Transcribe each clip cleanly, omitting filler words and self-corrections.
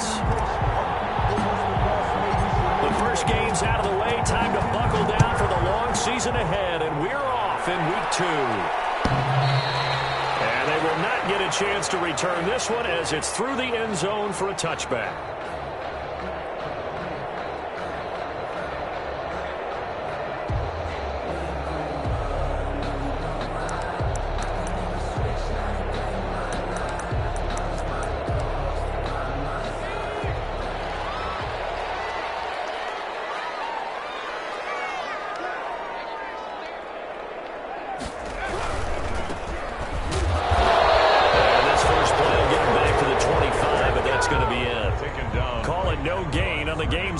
yards. The first game's out of the way. Time to buckle down for the long season ahead, and we're off in week 2. And they will not get a chance to return this one as it's through the end zone for a touchback.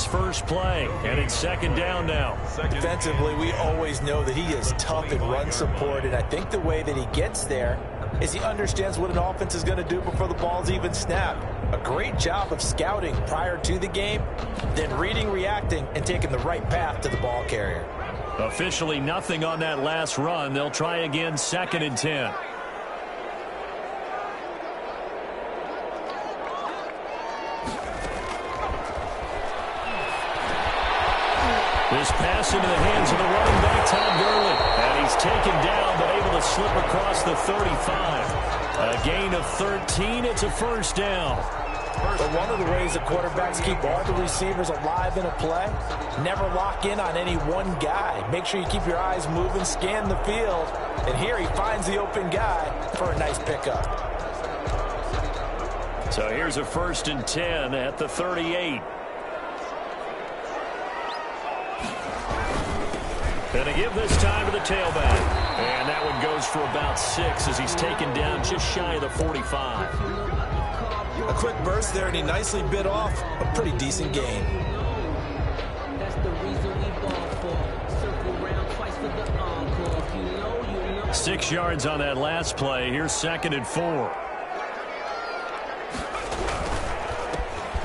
First play, and it's second down now. Defensively, we always know that he is tough in run support, and I think the way that he gets there is he understands what an offense is going to do before the ball's even snapped. A great job of scouting prior to the game, then reading, reacting, and taking the right path to the ball carrier. Officially nothing on that last run. They'll try again, second and 10. This pass into the hands of the running back, Todd Gurley. And he's taken down, but able to slip across the 35. A gain of 13. It's a first down. But one of the ways the quarterbacks keep all the receivers alive in a play, never lock in on any one guy. Make sure you keep your eyes moving, scan the field. And here he finds the open guy for a nice pickup. So here's a first and 10 at the 38. And a give this time to the tailback. And that one goes for about 6 as he's taken down just shy of the 45. A quick burst there, and he nicely bit off a pretty decent gain. 6 yards on that last play. Here's second and 4.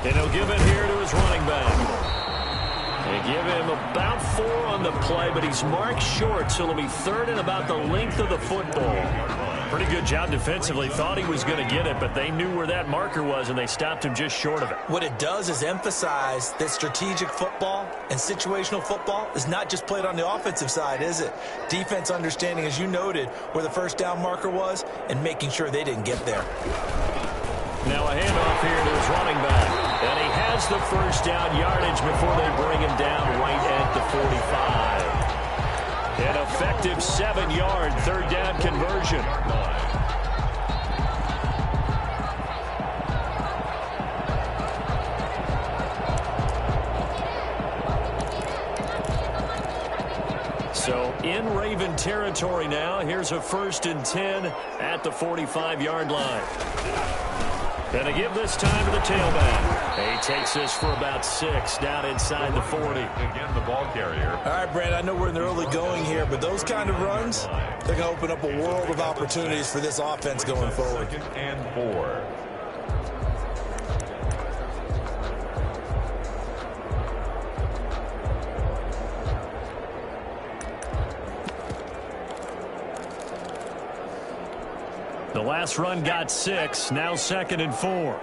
And he'll give it here to his running back. They give him about 4 on the play, but he's marked short, so it'll be third and about the length of the football. Pretty good job defensively. Thought he was going to get it, but they knew where that marker was, and they stopped him just short of it. What it does is emphasize that strategic football and situational football is not just played on the offensive side, is it? Defense understanding, as you noted, where the first down marker was and making sure they didn't get there. Now a handoff here to his running back. And he has the first down yardage before they bring him down right at the 45. An effective 7-yard third down conversion. So in Raven territory now. Here's a first and 10 at the 45-yard line. And a give this time to the tailback. He takes this for about 6 down inside the 40. Again, the ball carrier. All right, Brad, I know we're in the early going here, but those kind of runs, they're going to open up a world of opportunities for this offense going forward. Second and 4. The last run got 6. Now second and 4. Now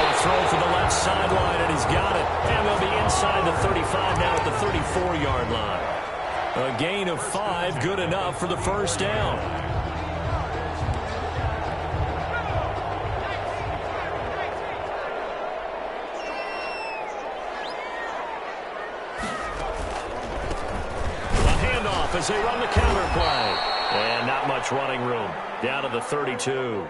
a throw for the left sideline, and he's got it. And they'll be inside the 35 now at the 34-yard line. A gain of 5, good enough for the first down. As they run the counter play. And not much running room. Down to the 32.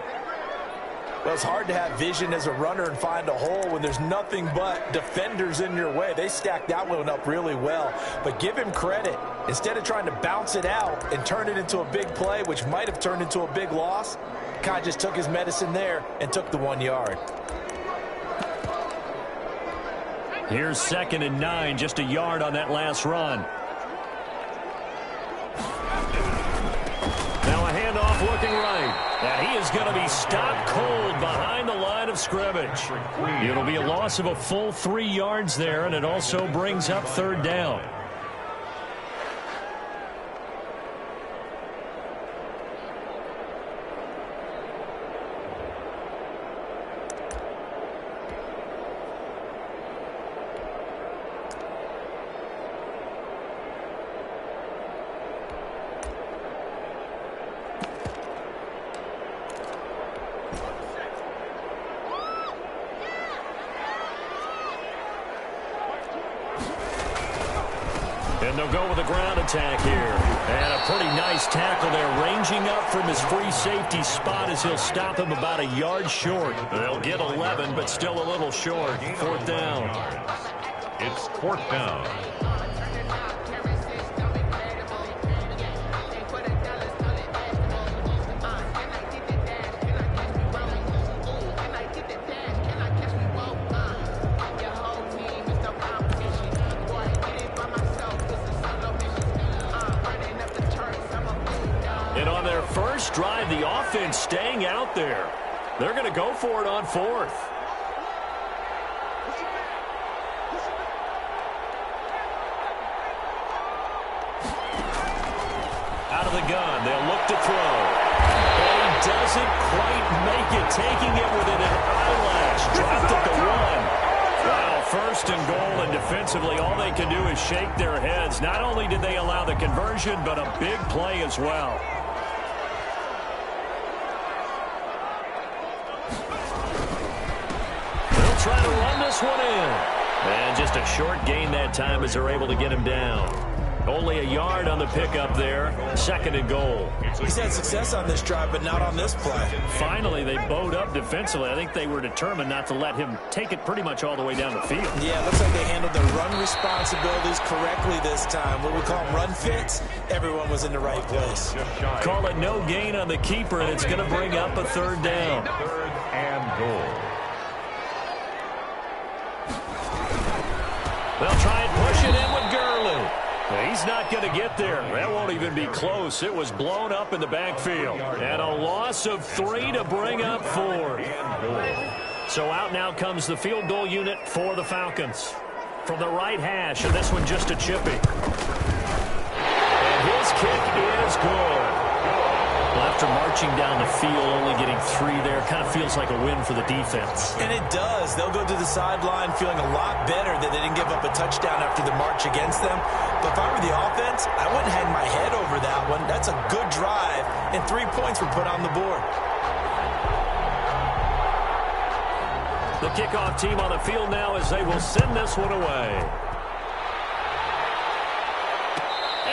Well, it's hard to have vision as a runner and find a hole when there's nothing but defenders in your way. They stacked that one up really well. But give him credit. Instead of trying to bounce it out and turn it into a big play, which might have turned into a big loss, Kai just took his medicine there and took the 1 yard. Here's second and 9, just a yard on that last run. Now a handoff looking right. And he is going to be stopped cold behind the line of scrimmage. It'll be a loss of a full 3 yards there, and it also brings up third down. And they'll go with a ground attack here. And a pretty nice tackle there, ranging up from his free safety spot as he'll stop him about a yard short. They'll get 11, but still a little short. Fourth down. It's fourth down. And on their first drive, the offense staying out there. They're going to go for it on fourth. Out of the gun, they'll look to throw. And he doesn't quite make it, taking it within an eyelash. Dropped at the one. Wow, first and goal, and defensively, all they can do is shake their heads. Not only did they allow the conversion, but a big play as well. They'll try to run this one in. And just a short gain that time as they're able to get him down. Only a yard on the pickup there. Second and goal. He's had success on this drive, but not on this play. Finally, they bowed up defensively. I think they were determined not to let him take it pretty much all the way down the field. Yeah, it looks like they handled their run responsibilities correctly this time. What we call them run fits, everyone was in the right place. Call it no gain on the keeper, and it's going to bring up a third down. Third and goal. They'll try and push it in with Gurley. He's not going to get there. That won't even be close. It was blown up in the backfield. And a loss of 3 to bring up 4. So out now comes the field goal unit for the Falcons. From the right hash, and this one just a chippy. And his kick is good. Well, after marching down the field, only getting 3 there, kind of feels like a win for the defense. And it does. They'll go to the sideline feeling a lot better that they didn't give up a touchdown after the march against them. But if I were the offense, I wouldn't hang my head over that one. That's a good drive, and 3 points were put on the board. The kickoff team on the field now as they will send this one away.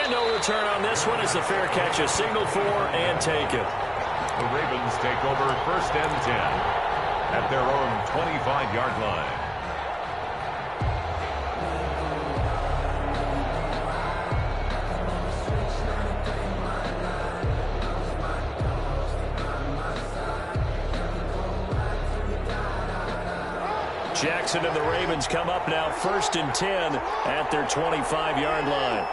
And no return on this one as the fair catch is signaled for and taken. The Ravens take over first and 10 at their own 25-yard line. Jackson and the Ravens come up now first and 10 at their 25-yard line.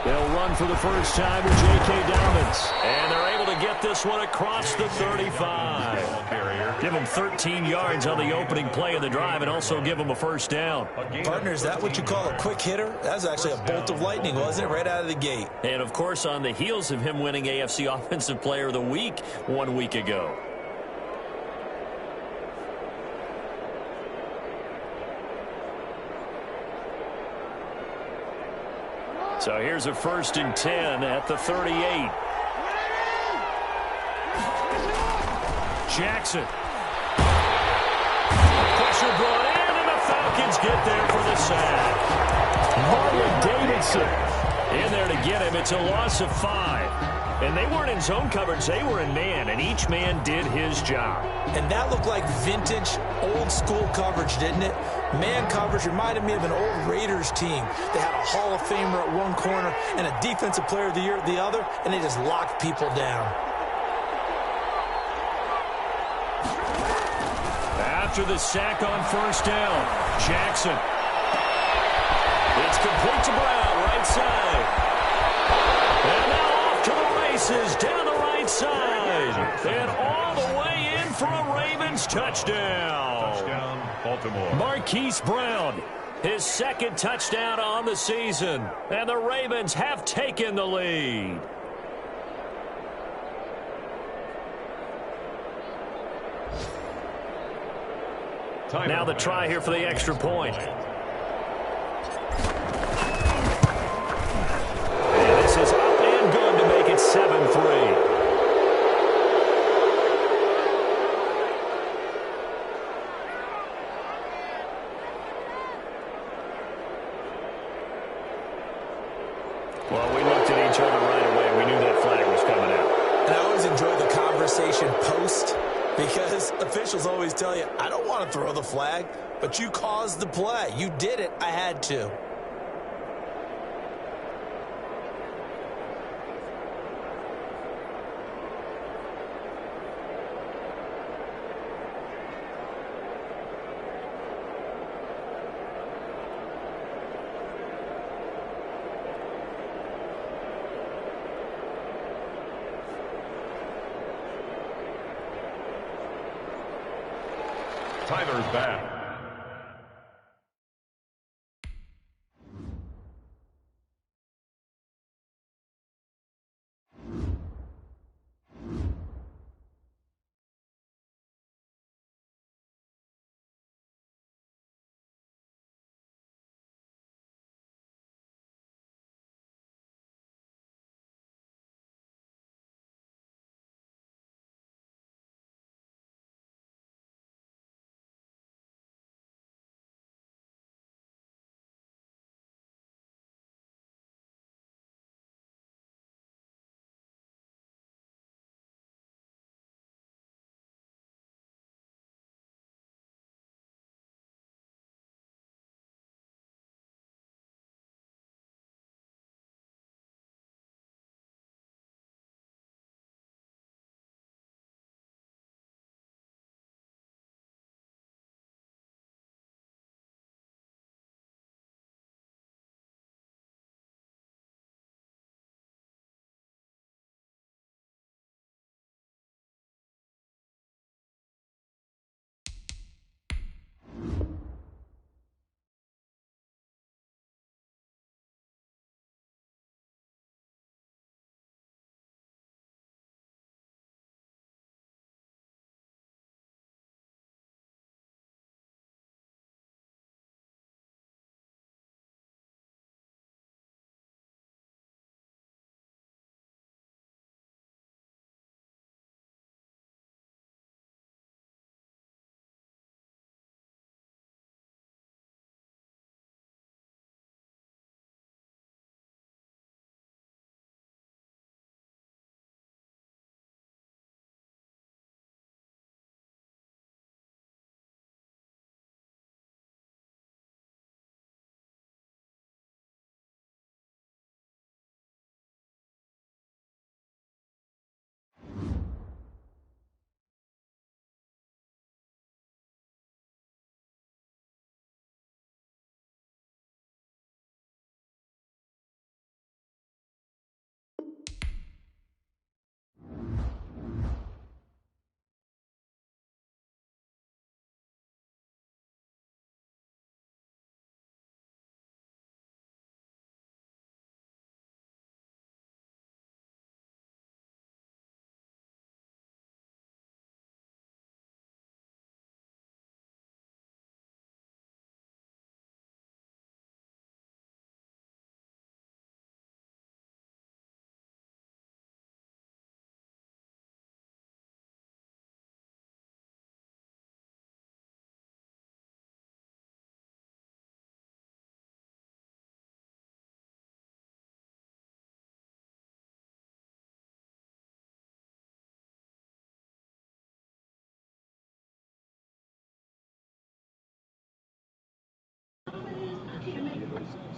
They'll run for the first time with J.K. Dobbins. And they're able to get this one across the 35. Give them 13 yards on the opening play of the drive and also give them a first down. Partner, is that what you call a quick hitter? That was actually a bolt of lightning, wasn't it? Right out of the gate. And, of course, on the heels of him winning AFC Offensive Player of the Week 1 week ago. So here's a first and 10 at the 38. Jackson. Pressure brought in, and the Falcons get there for the sack. Marlon Davidson in there to get him. It's a loss of 5. And they weren't in zone coverage. They were in man, and each man did his job. And that looked like vintage, old-school coverage, didn't it? Man coverage reminded me of an old Raiders team. They had a Hall of Famer at one corner and a Defensive Player of the Year at the other, and they just locked people down. After the sack on first down, Jackson. It's complete to Brown, right side. And now off to the races, down the right side. And all the way in for a Ravens touchdown. Touchdown, Baltimore. Marquise Brown, his second touchdown on the season. And the Ravens have taken the lead. Now the try here for the extra point. Well, we looked at each other right away. We knew that flag was coming out. And I always enjoy the conversation post because officials always tell you, I don't want to throw the flag, but you caused the play. You did it. I had to. Tyler's back.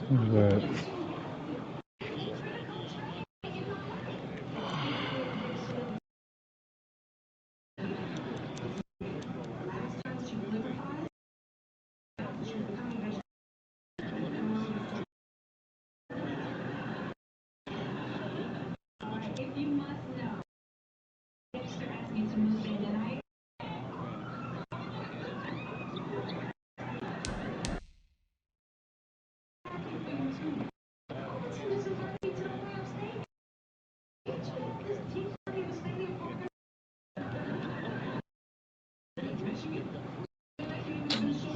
Who's that?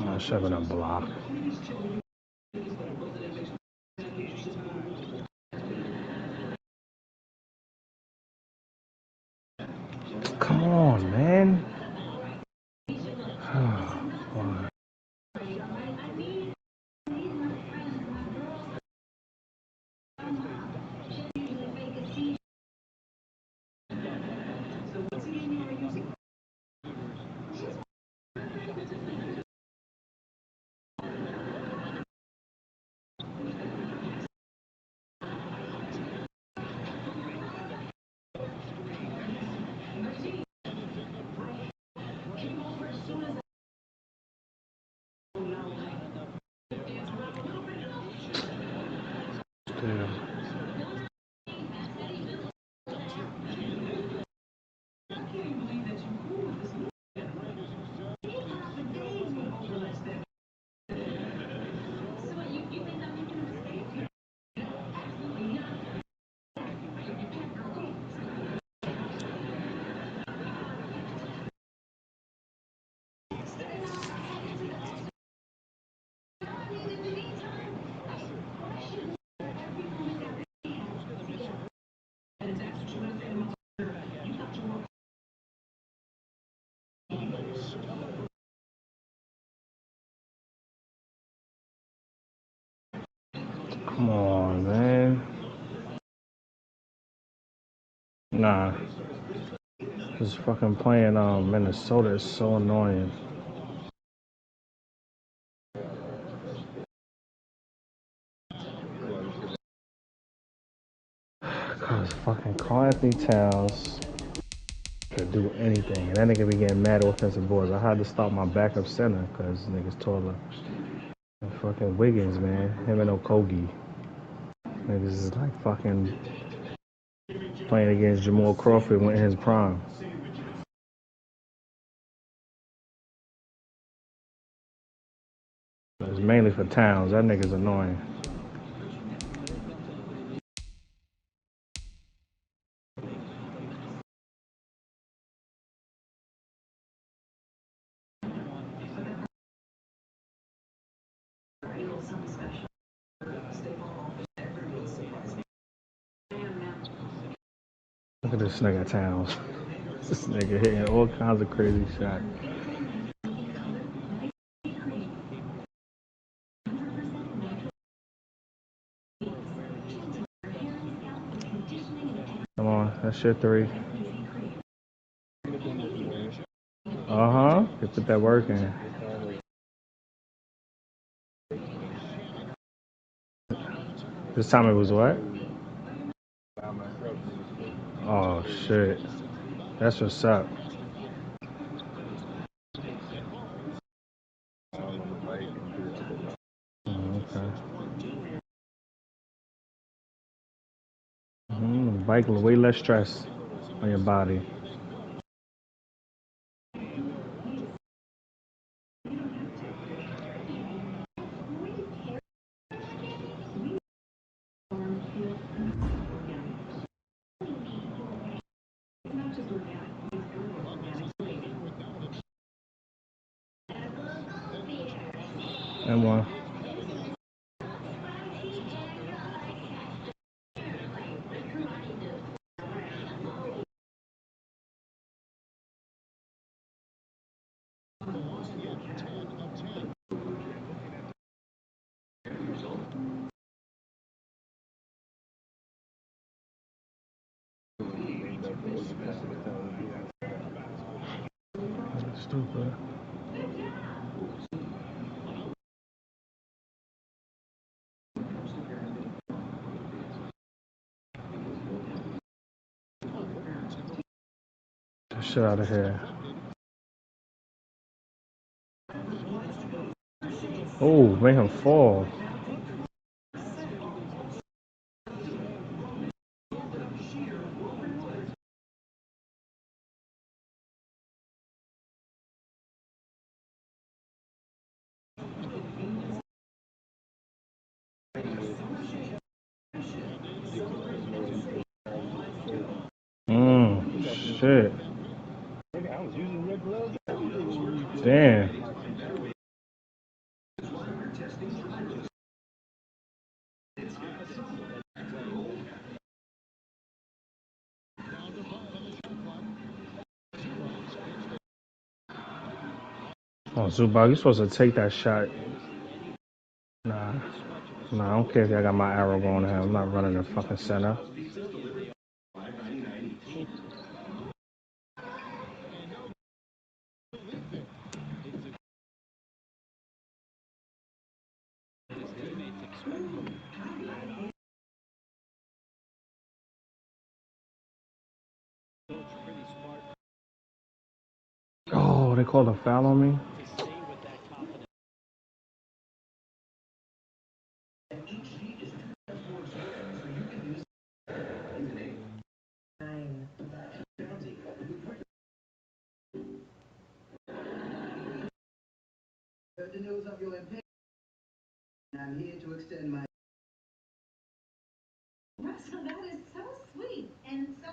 Oh, 7 block. Come on, man. Oh, Damn. Come on, man. Nah. Just fucking playing Minnesota is so annoying. Cause fucking Karl Anthony Towns could do anything. And that nigga be getting mad offensive boards. I had to stop my backup center because niggas taller. And fucking Wiggins, man. Him and Okogie. Niggas is like fucking playing against Jamal Crawford when in his prime. It's mainly for Towns. That nigga's annoying. Look at this nigga Towns. This nigga hitting all kinds of crazy shots. Come on, that's your three. You put that work in. This time it was what? Oh shit. That's what's up. Okay. Bike with way less stress on your body. And one. Stupid. Get the shit out of here. Oh, make him fall. Shit. Damn. Oh, Zubac, you're supposed to take that shot. Nah, I don't care if I got my arrow going ahead. I'm not running the fucking center. Oh, they called a foul on me? the news of your impatience. I'm here to extend my. Russell, that is so sweet and so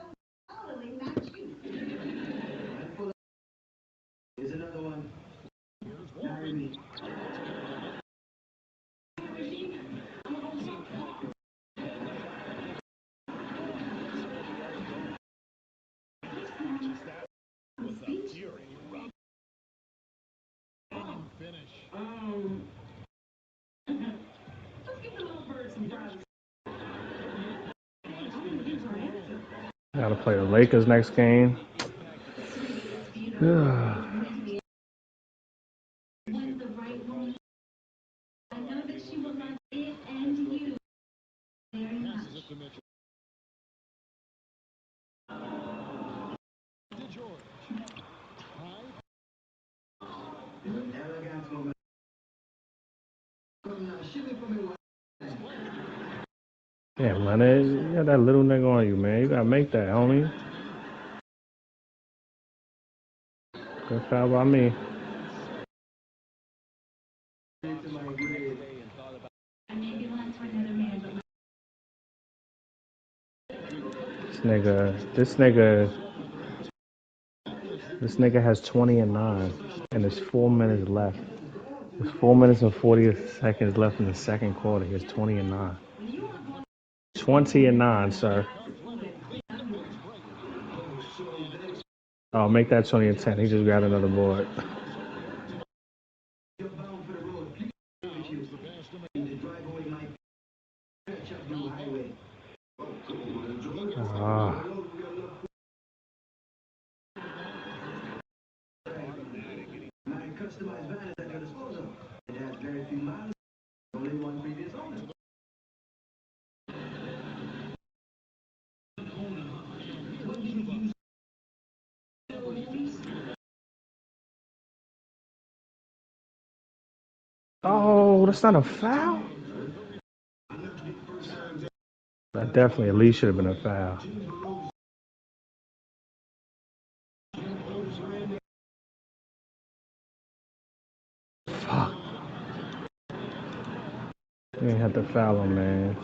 totally not you. Here's another one. Marry me. Gotta play the Lakers next game. I know that she will love it and you very much. Yeah, Leonard, you got that little nigga on you, man. You gotta make that, homie. Good foul by me. This nigga has 20 and 9, and there's 4 minutes left. There's 4 minutes and 40 seconds left in the second quarter. He has 20 and 9. 20 and 9, sir. Oh, make that 20 and 10. He just grabbed another board. Ah. My customized van is at your disposal. It has very few miles, only one previous owner. Oh, that's not a foul? That definitely at least should have been a foul. Fuck. You ain't have to foul him, man.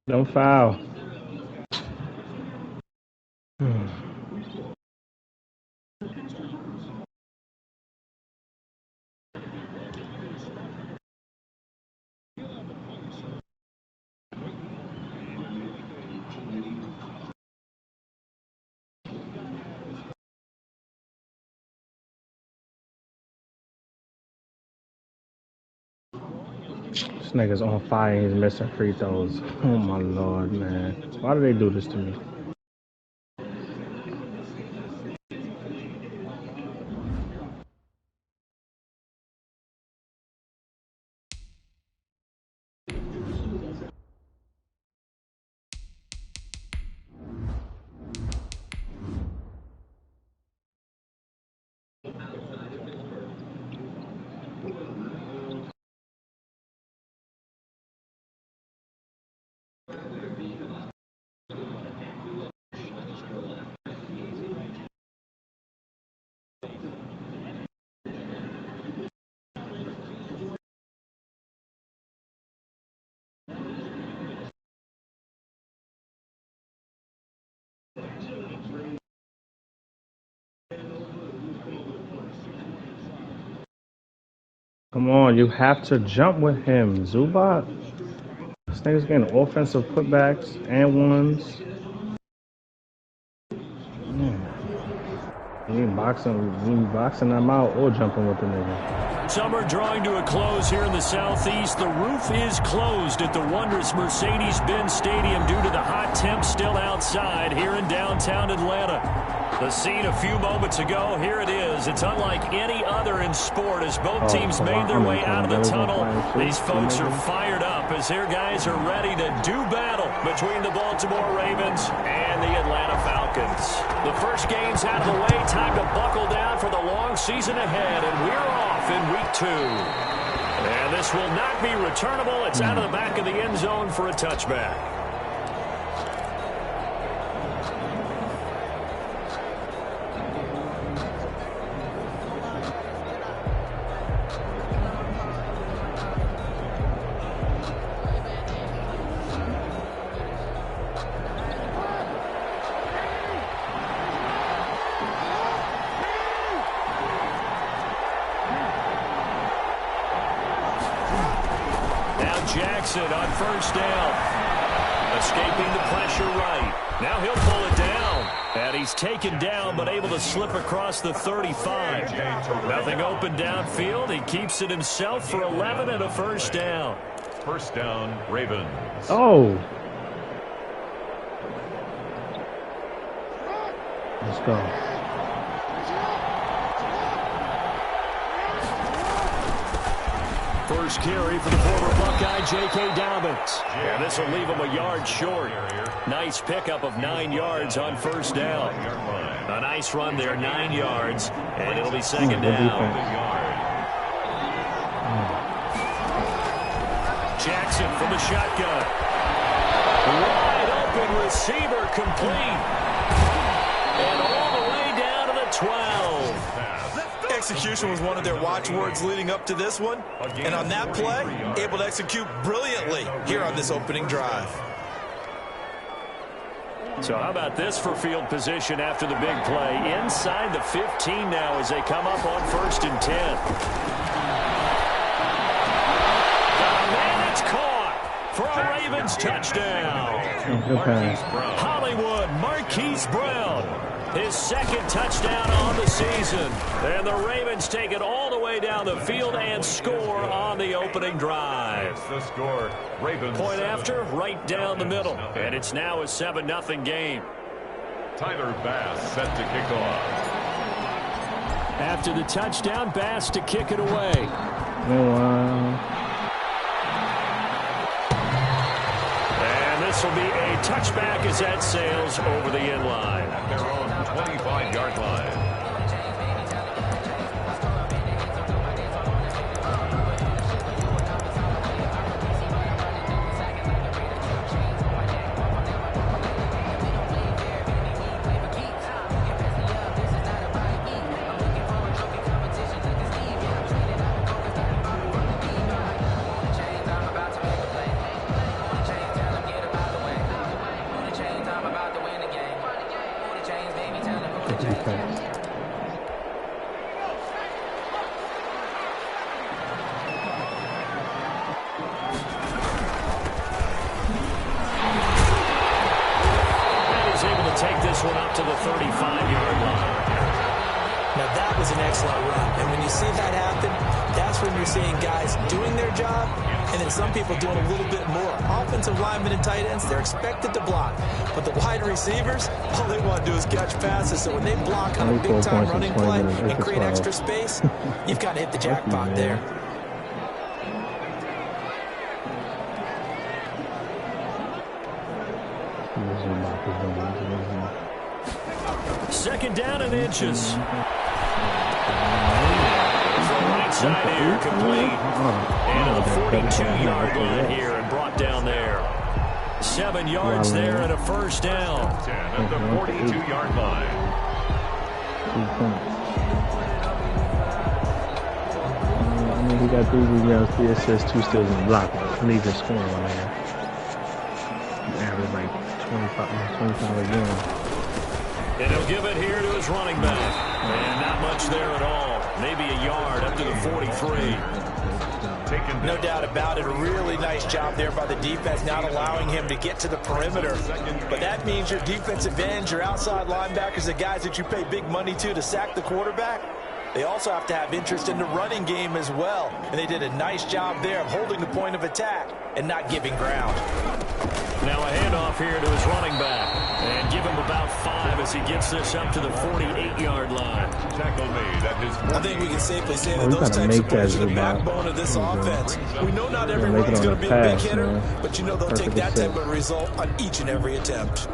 Don't foul. This nigga's on fire and he's missing free throws. Oh my lord, man. Why do they do this to me? Come on, you have to jump with him, Zubac. This nigga's getting offensive putbacks and ones. You boxing them out or jumping with the nigga. Summer drawing to a close here in the Southeast. The roof is closed at the wondrous Mercedes-Benz Stadium due to the hot temps still outside here in downtown Atlanta. The scene a few moments ago, here it is. It's unlike any other in sport as both teams made their way out of the tunnel. These folks are fired up as their guys are ready to do battle between the Baltimore Ravens and the Atlanta Falcons. The first game's out of the way. Time to buckle down for the long season ahead, and we're off in week 2. And this will not be returnable. It's out of the back of the end zone for a touchback. Jackson on first down. Escaping the pressure right. Now he'll pull it down. And he's taken down but able to slip across the 35. Nothing open downfield. He keeps it himself for 11 and a first down. First down, Ravens. Oh. Let's go. First carry for the former Buckeye, J.K. Dobbins. And this will leave him a yard short. Nice pickup of 9 yards on first down. A nice run there, 9 yards, and it'll be second down. Jackson from the shotgun. Wide open receiver complete. And all the way down to the 12. Execution was one of their watchwords leading up to this one. And on that play, able to execute brilliantly here on this opening drive. So how about this for field position after the big play? Inside the 15 now as they come up on 1st and 10. And it's caught for a Ravens touchdown. Hollywood Marquise Brown. His second touchdown on the season. And the Ravens take it all the way down the field and score on the opening drive. The score, Ravens. Point after, right down the middle. And it's now a 7-0 game. Tyler Bass set to kick off. After the touchdown, Bass to kick it away. And this will be a touchback as that sails over the end line. At their own 25-yard line. Take this one up to the 35-yard line. Now that was an excellent run. And when you see that happen, that's when you're seeing guys doing their job and then some people doing a little bit more. Offensive linemen and tight ends, they're expected to block. But the wide receivers, all they want to do is catch passes. So when they block on a big-time running play and create extra space, you've got to hit the jackpot there. Second down and inches. From right side here, complete. And to the 42-yard line here and brought down there. 7 yards there and a first down. 10 at the 42-yard line. I mean, he got 3 rebounds, 3 assists, 2 steals, and a block. Leave his scoring on there. Average like 25 a game. And he'll give it here to his running back. And not much there at all. Maybe a yard up to the 43. second No down. doubt about it. A really nice job there by the defense, not allowing him to get to the perimeter. But that means your defensive ends, your outside linebackers, the guys that you pay big money to sack the quarterback, they also have to have interest in the running game as well. And they did a nice job there of holding the point of attack and not giving ground. Now a handoff here to his running back. And give him about 5 as he gets this up to the 48-yard line. Tackle made at his I think we can safely say Oh, that we those gotta types of make plays are that the Zubac. backbone of this offense. We know not make it everyone's on going to the be a big pass, hitter, man. but you know they'll take Perfect that type assist. of result on each and every attempt.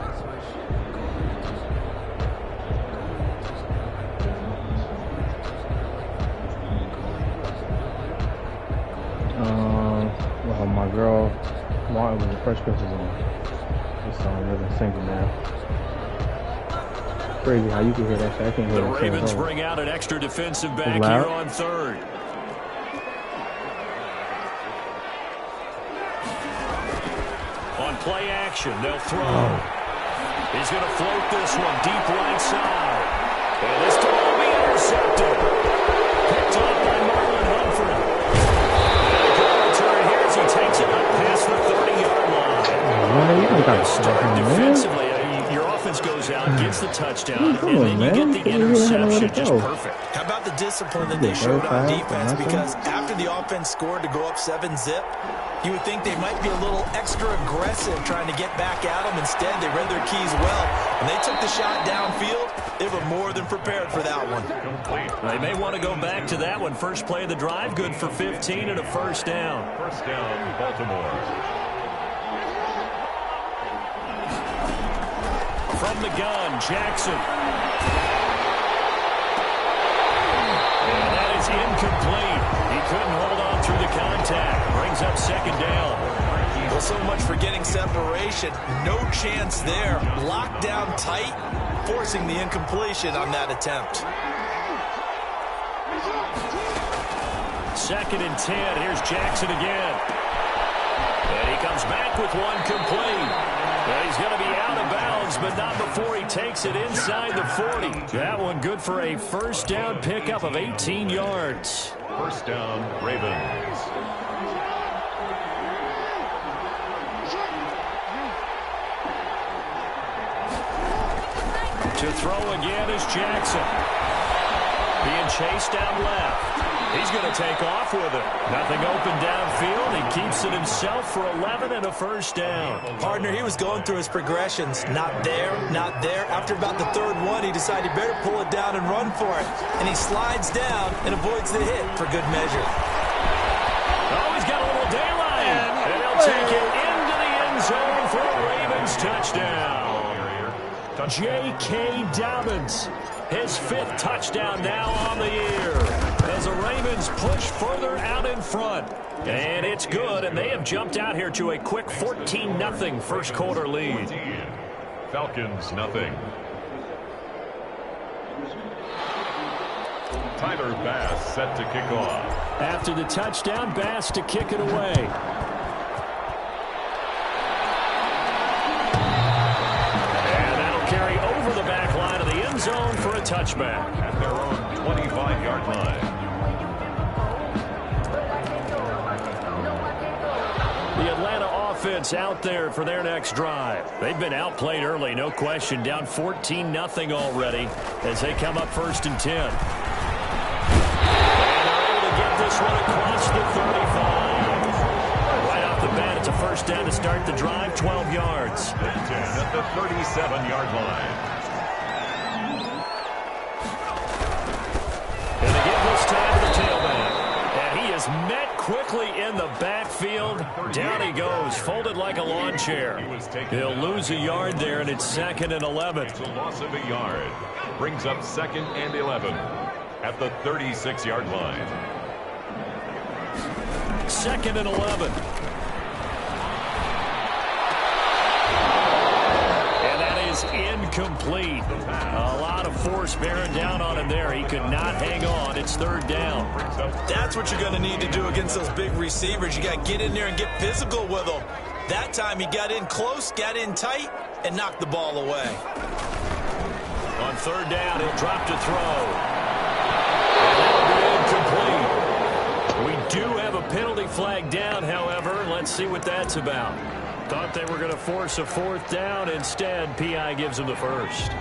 Well, my girl, Martin was the Fresh Prince is on. This song isn't singing now. Crazy how you can hear that shit. I can't hear The that shit Ravens at all. bring out an extra defensive back loud. here on third. On play action, they'll throw. He's going to float this one deep right side. And this time will be intercepted. Picked up by Marlon Humphrey. And a good return here as he takes it up past the 30-yard line. Man, you don't got Start man. defensively. Your offense goes out, gets the touchdown, What are you and then doing, you man? get the You don't even have nowhere interception. to Just go. perfect. How about the discipline that they Yeah, showed on 35, defense? nothing. Because after the offense scored to go up 7-zip, you would think they might be a little extra aggressive trying to get back at them. Instead, they read their keys well. When they took the shot downfield, they were more than prepared for that one. complete. They may want to go back to that one. First play of the drive, good for 15 and a first down. First down, Baltimore. From the gun, Jackson. And that is incomplete. He couldn't hold on through the contact. Brings up second down. Well, so much for getting separation. No chance there. Locked down tight, forcing the incompletion on that attempt. Second and 10. Here's Jackson again. And he comes back with one complete. And he's going to be out of bounds, but not before he takes it inside the 40. That one good for a first down pickup of 18 yards. First down, Ravens. To throw again is Jackson. Being chased down left. He's going to take off with it. Nothing open downfield. He keeps it himself for 11 and a first down. Partner, he was going through his progressions. Not there, not there. After about the third one, he decided he better pull it down and run for it. And he slides down and avoids the hit for good measure. Oh, he's got a little daylight. And he'll take it into the end zone for a Ravens touchdown. J.K. Dobbins, his 5th touchdown now on the year. As the Ravens push further out in front. And it's good, and they have jumped out here to a quick 14-0 first quarter lead. Falcons, nothing. Tyler Bass set to kick off. After the touchdown, Bass to kick it away. Carry over the back line of the end zone for a touchback. At their own 25-yard line. The Atlanta offense out there for their next drive. They've been outplayed early, no question. Down 14-0 already as they come up first and 10. And they're able to get this one across the 35. Right off the bat, it's a first down to start the drive, 12 yards. At the 37-yard line. And they give this time to the tailback. And he is met quickly in the backfield. Down he goes, folded like a lawn chair. He'll lose a yard there, and it's 2nd and 11. It's a loss of a yard. Brings up 2nd and 11 at the 36-yard line. 2nd and 11. Incomplete. A lot of force bearing down on him there. He could not hang on. It's 3rd down. That's what you're going to need to do against those big receivers. You got to get in there and get physical with them. That time he got in close, got in tight, and knocked the ball away. On 3rd down, he'll drop to throw. And that'll be incomplete. We do have a penalty early flag down, however. Let's see what that's about. Thought they were going to force a fourth down. Instead, P.I. gives them the first.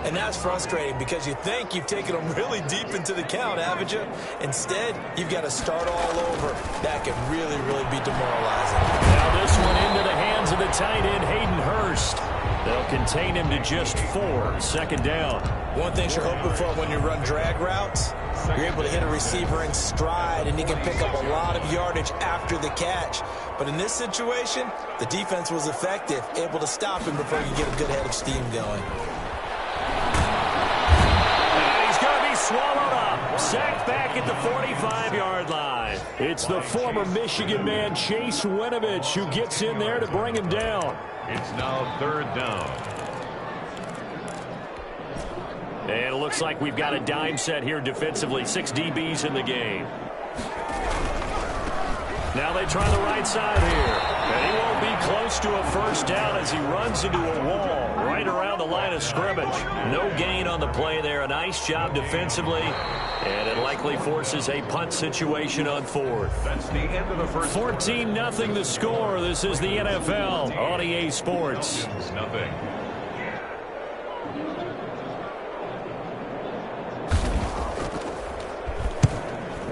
And that's frustrating because you think you've taken them really deep into the count, haven't you? Instead, you've got to start all over. That can really, really be demoralizing. Now this one into the hands of the tight end, Hayden Hurst. They'll contain him to just 4. Second down. One thing you're hoping for when you run drag routes, you're able to hit a receiver in stride, and he can pick up a lot of yardage after the catch. But in this situation, the defense was effective, able to stop him before you get a good head of steam going. And he's going to be swallowed up. Sacked back at the 45-yard line. It's the former Michigan man, Chase Winovich, who gets in there to bring him down. It's now third down. And it looks like we've got a dime set here defensively. 6 DBs in the game. Now they try the right side here. And he won't be close to a first down as he runs into a wall right around the line of scrimmage. No gain on the play there. A nice job defensively. And it likely forces a punt situation on 4th. That's the end of the first. 14-0 the score. This is the NFL on EA Sports. Nothing.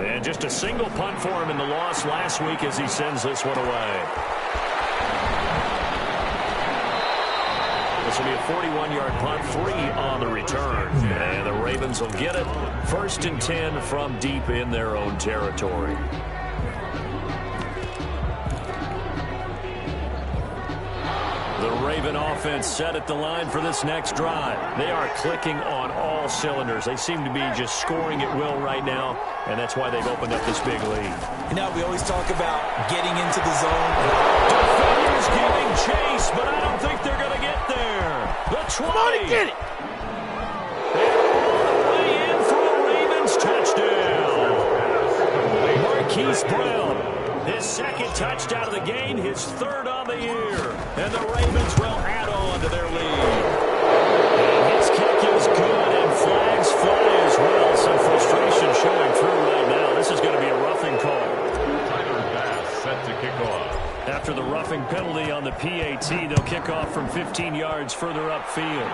And just a single punt for him in the loss last week as he sends this one away. This will be a 41-yard punt, 3 on the return. And the Ravens will get it. 1st and 10 from deep in their own territory. The Raven offense set at the line for this next drive. They are clicking on all cylinders. They seem to be just scoring at will right now, and that's why they've opened up this big lead. You know, we always talk about getting into the zone. Defenders giving chase, but I don't think they're going to get there. The 20. Come on and get it. And way in for a Ravens touchdown. Marquise Brown, his 2nd touchdown of the game, his 3rd on the year. And the Ravens will add on to their lead. And his kick is good, and flags fly as well. Some frustration showing through right now. This is going to be a roughing call. Tyler Bass set to kick off. After the roughing penalty on the PAT, they'll kick off from 15 yards further upfield.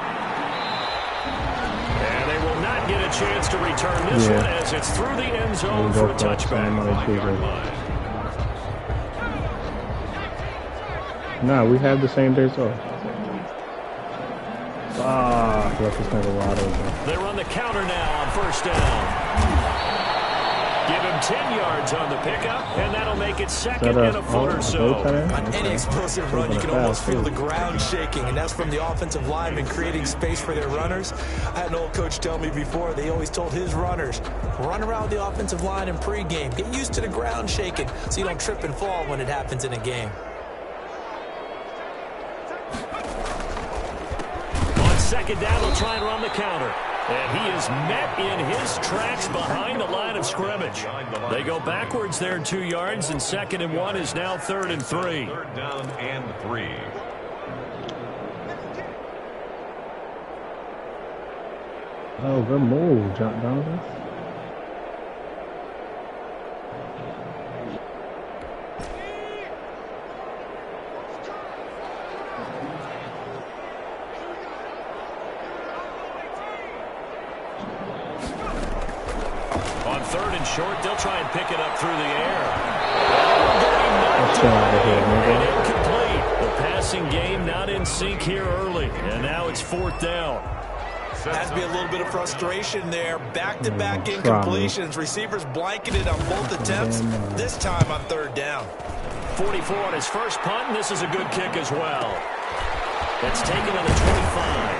And they will not get a chance to return this one as it's through the end zone for a touchback. Nah, we have the same days off. Left this nigga wide open. They run the counter now on 1st down. Give him 10 yards on the pickup, and that'll make it 2nd and a foot or so. On any explosive run, you can almost feel the ground shaking, and that's from the offensive linemen creating space for their runners. I had an old coach tell me before, they always told his runners, run around the offensive line in pregame. Get used to the ground shaking so you don't trip and fall when it happens in a game. On 2nd down, they'll try and run the counter. And he is met in his tracks behind the line of scrimmage. They go backwards there 2 yards, and 2nd and 1 is now 3rd and 3. 3rd down and 3. Oh, good move, John Donovan. On 3rd and short, they'll try and pick it up through the air. And incomplete. The passing game not in sync here early. And now it's 4th down. Has to be a little bit of frustration there. Back-to-back incompletions. Receivers blanketed on both attempts. This time on 3rd down. 44 on his first punt, and this is a good kick as well. That's taken on the 25.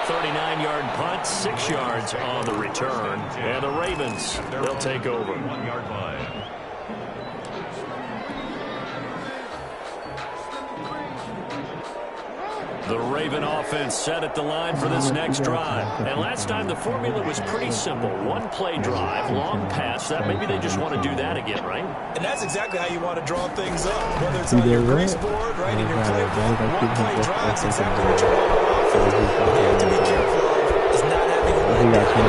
39-yard punt, 6 yards on the return. And the Ravens, they'll take over. 1-yard line. The Raven offense set at the line for this next drive. And last time the formula was pretty simple. 1 play drive, long pass. That maybe they just want to do that again, right? And that's exactly how you want to draw things up. Whether it's on your grease board, right, in your playbook, 1 play drive is exactly what you want on offense. What you have to be careful of is not having a he got 20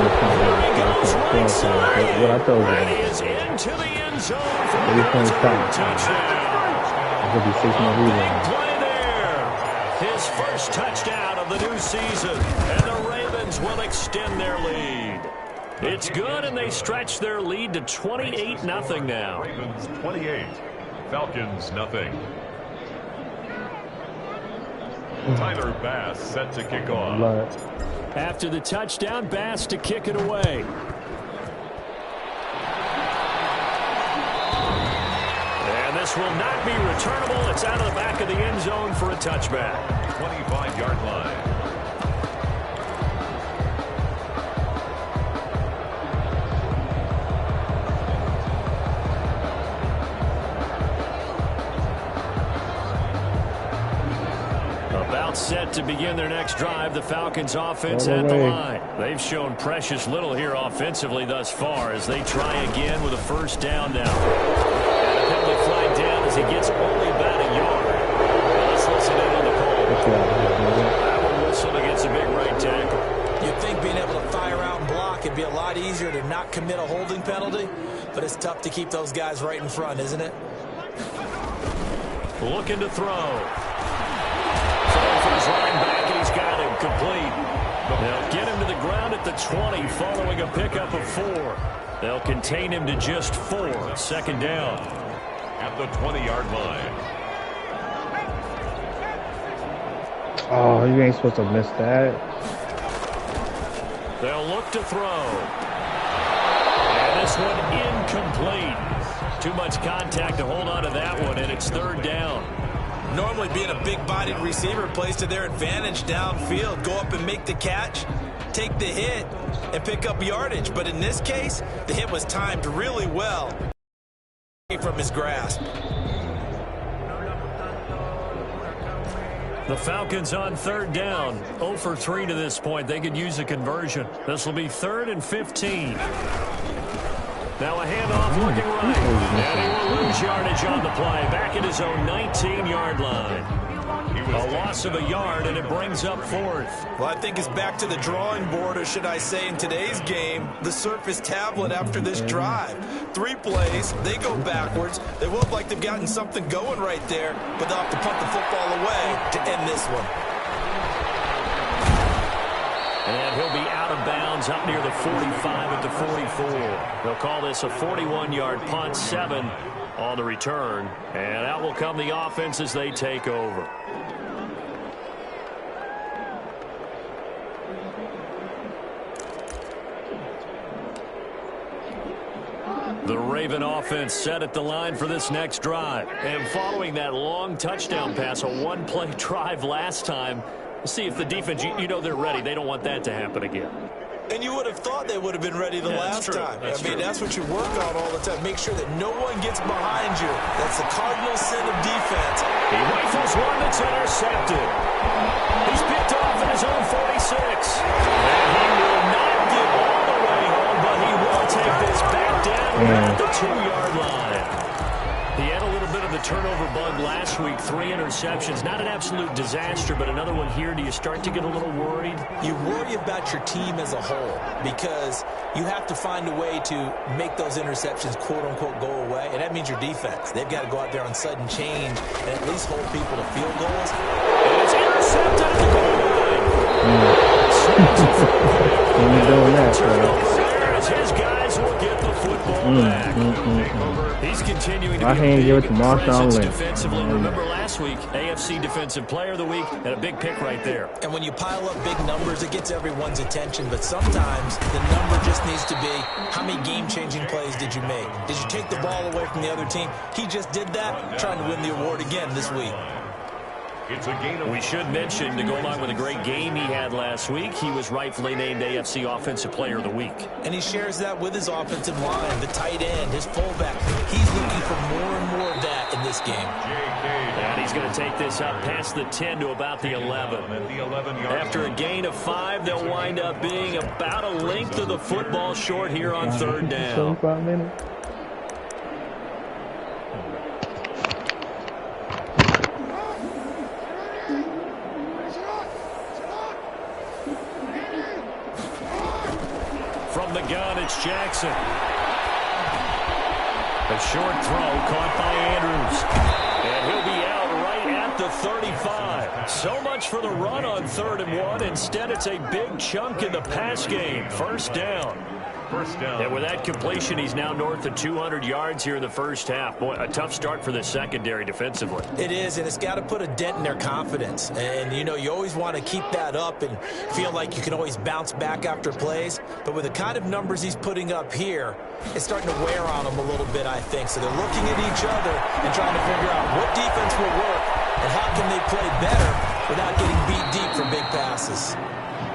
points. What I told you. And he is into the end zone for 3 points back. touchdown. It could be 6 more Big rebounds. play there. His first touchdown of the new season. And the Ravens will extend their lead. It's good, and they stretch their lead to 28-0 now. Ravens 28, Falcons nothing. Tyler Bass set to kick off. Blood. After the touchdown, Bass to kick it away. And this will not be returnable. It's out of the back of the end zone for a touchback. 25-yard line. About set to begin their next drive. The Falcons offense at the line. They've shown precious little here offensively thus far as they try again with a first down now. And a penalty flag down as he gets only about a yard. Let's listen in on the call. That one whistled against a big right tackle. You'd think being able to fire out and block it'd be a lot easier to not commit a holding penalty, but it's tough to keep those guys right in front, isn't it? Looking to throw. For his running back, and he's got him complete. They'll get him to the ground at the 20 following a pickup of 4. They'll contain him to just 4. Second down. At the 20-yard line. Oh, you ain't supposed to miss that. They'll look to throw. And this one incomplete. Too much contact to hold on to that one, and it's third down. Normally being a big-bodied receiver plays to their advantage downfield. Go up and make the catch, take the hit, and pick up yardage. But in this case, the hit was timed really well from his grasp. The Falcons on third down. 0 for 3 to this point. They could use a conversion. This will be 3rd and 15. Now a handoff looking right. And he will lose yardage on the play. Back at his own 19-yard line. A loss of a yard, and it brings up 4th. Well, I think it's back to the drawing board, or should I say in today's game, the Surface tablet after this drive. 3 plays, they go backwards. They look like they've gotten something going right there, but they'll have to punt the football away to end this one. And he'll be out of bounds up near the 45 at the 44. They'll call this a 41-yard punt, 7 on the return. And out will come the offense as they take over. The Raven offense set at the line for this next drive. And following that long touchdown pass, a one-play drive last time, see if the defense, you know they're ready. They don't want that to happen again. And you would have thought they would have been ready the last time. I mean, that's what you work on all the time. Make sure that no one gets behind you. That's the cardinal sin of defense. He rifles one that's intercepted. He's picked off in his own 46. And he will not get all the way home, but he will take this back down at the 2-yard line. He had a little bit of the turnover bug last week, 3 interceptions. Not an absolute disaster, but another one here. Do you start to get a little worried? You worry about your team as a whole because you have to find a way to make those interceptions, quote-unquote, go away, and that means your defense. They've got to go out there on sudden change and at least hold people to field goals. And it's intercepted at the goal line. His guys will get the football back. He's continuing to be a big presence defensively. Remember last week, AFC Defensive Player of the Week, and a big pick right there. And when you pile up big numbers, it gets everyone's attention. But sometimes the number just needs to be, how many game-changing plays did you make? Did you take the ball away from the other team? He just did that, trying to win the award again this week. We should mention, to go along with a great game he had last week, he was rightfully named AFC Offensive Player of the Week. And he shares that with his offensive line, the tight end, his fullback. He's looking for more and more of that in this game. And he's going to take this up past the 10 to about the 11. After a gain of 5, they'll wind up being about a length of the football short here on third down. 25 minutes. the gun. It's Jackson. A short throw caught by Andrews. And he'll be out right at the 35. So much for the run on 3rd and 1. Instead, it's a big chunk in the pass game. First down. And with that completion, he's now north of 200 yards here in the first half. Boy, a tough start for the secondary defensively. It is, and it's got to put a dent in their confidence. And, you know, you always want to keep that up and feel like you can always bounce back after plays. But with the kind of numbers he's putting up here, it's starting to wear on them a little bit, I think. So they're looking at each other and trying to figure out what defense will work and how can they play better without getting beat deep for big passes.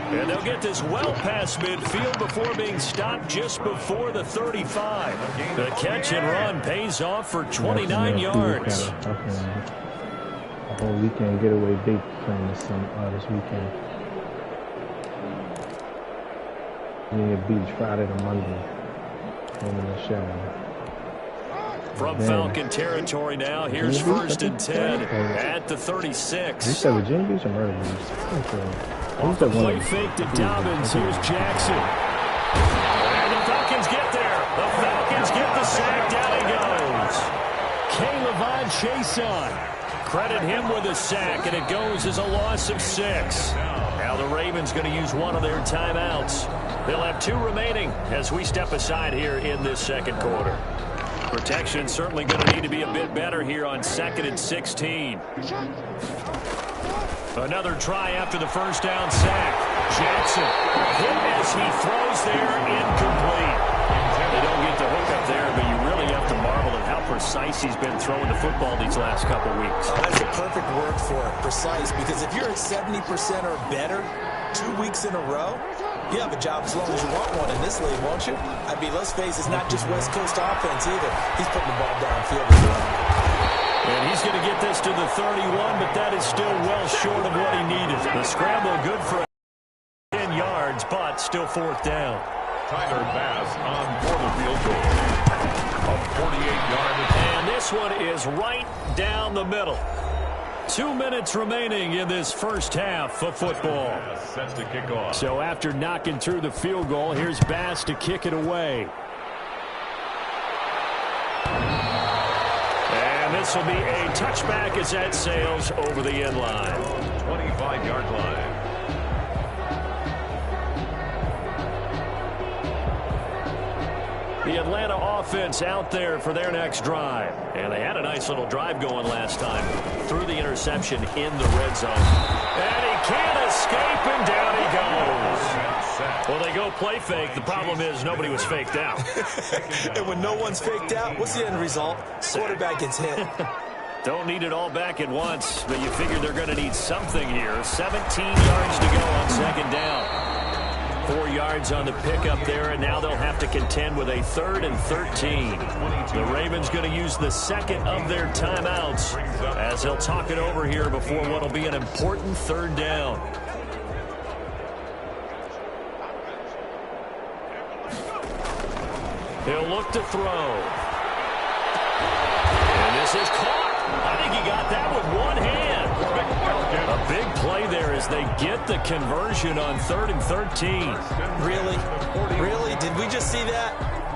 And they'll get this well past midfield before being stopped just before the 35. The catch and run pays off for 29 yards. A whole weekend getaway date playing this weekend. Virginia Beach, Friday to Monday. Home in the shower. From Falcon territory now, here's 1st and 10 at the 36. You said Virginia Beach or Myrtle Beach? Off the play fake to Dobbins. Here's Jackson. And the Falcons get there. The Falcons get the sack. Down he goes. K'Lavon Chaisson. Credit him with a sack, and it goes as a loss of 6. Now the Ravens going to use one of their timeouts. They'll have 2 remaining as we step aside here in this second quarter. Protection certainly going to need to be a bit better here on 2nd and 16. Another try after the first down sack. Jackson hit as he throws there, incomplete. They don't get the hook up there, but you really have to marvel at how precise he's been throwing the football these last couple weeks. Oh, that's a perfect word for it, precise, because if you're at 70% or better 2 weeks in a row, you have a job as long as you want one in this league, won't you? I mean, let's face it, it's not just West Coast offense either. He's putting the ball downfield as well. And he's going to get this to the 31, but that is still well short of what he needed. The scramble good for 10 yards, but still 4th down. Tyler Bass on for the field goal. A 48-yard attempt. And this one is right down the middle. 2 minutes remaining in this first half of football. Set to kick off. So after knocking through the field goal, here's Bass to kick it away. And this will be a touchback as that sails over the end line. 25-yard line. The Atlanta offense out there for their next drive. And they had a nice little drive going last time. Threw the interception in the red zone. And he can't escape, and down he goes. Well, they go play fake. The problem is nobody was faked out. And when no one's faked out, what's the end result? Quarterback gets hit. Don't need it all back at once, but you figure they're going to need something here. 17 yards to go on 2nd down. 4 yards on the pickup there, and now they'll have to contend with a 3rd and 13. The Ravens going to use the second of their timeouts as they'll talk it over here before what will be an important 3rd down. He'll look to throw. And this is caught. I think he got that with one hand. A big play there as they get the conversion on 3rd and 13. Really? Really? Did we just see that?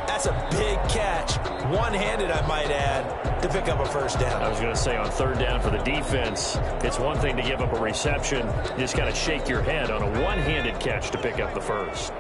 That's a big catch. One-handed, I might add, to pick up a first down. I was going to say on 3rd down for the defense, it's one thing to give up a reception. You just got to shake your head on a one-handed catch to pick up the first.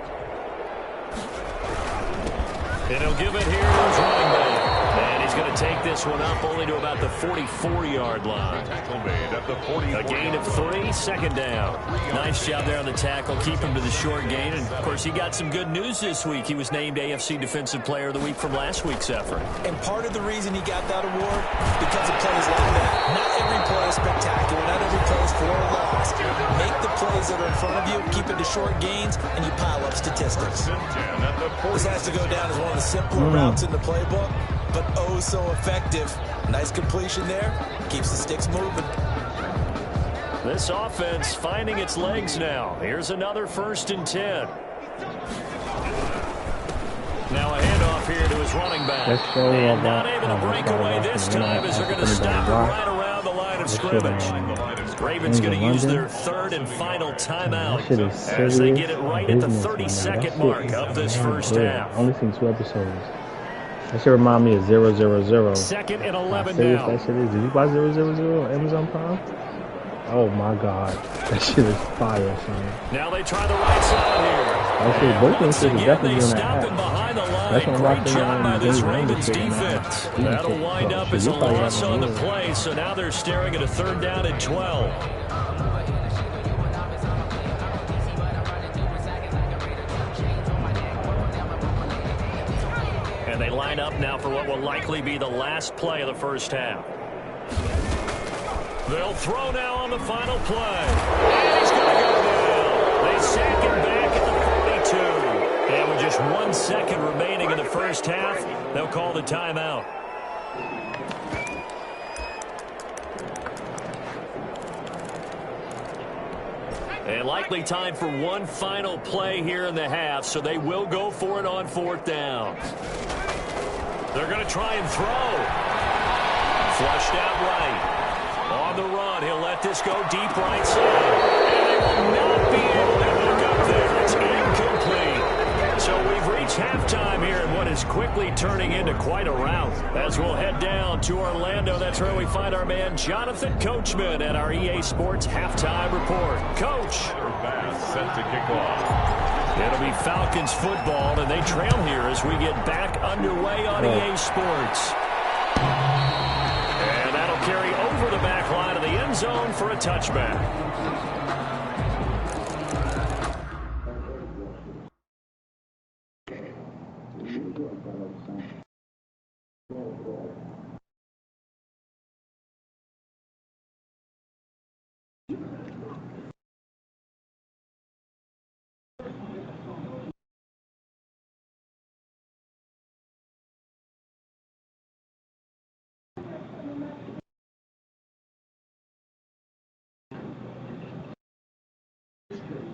And he'll give it here to his running back. And he's going to take this one up only to about the 44-yard line. A gain of 3, 2nd down. Nice job there on the tackle. Keep him to the short gain. And, of course, he got some good news this week. He was named AFC Defensive Player of the Week from last week's effort. And part of the reason he got that award, because of plays like that. Not every play is spectacular. Not every play is for a loss. Make the plays that are in front of you, keep it to short gains, and you pile up statistics. This has to go down as one of the simpler routes in the playbook, but oh so effective. Nice completion there. Keeps the sticks moving. This offense finding its legs now. Here's another 1st and 10. Now a handoff here to his running back. And not able to break away this time as they're going to stop it right around the line line of scrimmage. Ravens going to use their third and final timeout as they get it right at the 30-second mark of this first half. Only seen 2 episodes. That should remind me of 000. 2nd and 11 now. That shit is. Did you watch 000 on Amazon Prime? Oh my God, that shit is fire, son. Now they try the right side here. Actually, both of them should definitely They on stop that him behind the That's line. what I'm Great watching job by this James Ravens defense. That'll wind up as a loss on the play, so now they're staring at a 3rd down and 12. And they line up now for what will likely be the last play of the first half. They'll throw now on the final play. And he's going to go down. They sack him back at the 42. And with just 1 second remaining in the first half, they'll call the timeout. And likely time for one final play here in the half, so they will go for it on 4th down. They're going to try and throw. Flushed out right. On the run, he'll let this go deep right side. And they will not be able to hook up there. It's incomplete. So we've reached halftime here in what is quickly turning into quite a rout. As we'll head down to Orlando, that's where we find our man Jonathan Coachman at our EA Sports Halftime Report. Coach. Pass set to kick off. It'll be Falcons football, and they trail here as we get back underway on EA Sports. And that'll carry over the back line of the end zone for a touchback.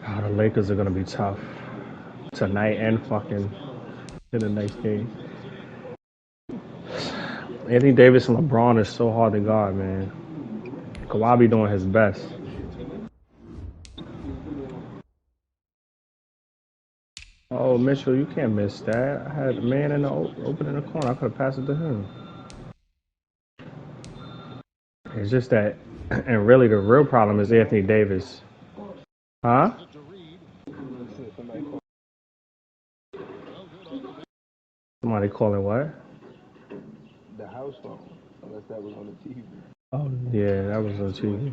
Oh, the Lakers are going to be tough tonight and fucking in the next game. Anthony Davis and LeBron is so hard to guard, man. Kawhi be doing his best. Oh, Mitchell, you can't miss that. I had a man in the open in the corner. I could have passed it to him. It's just that, and really the real problem is Anthony Davis. Huh? Somebody calling what? The house phone, unless that was on the TV. Oh, yeah, that was on TV.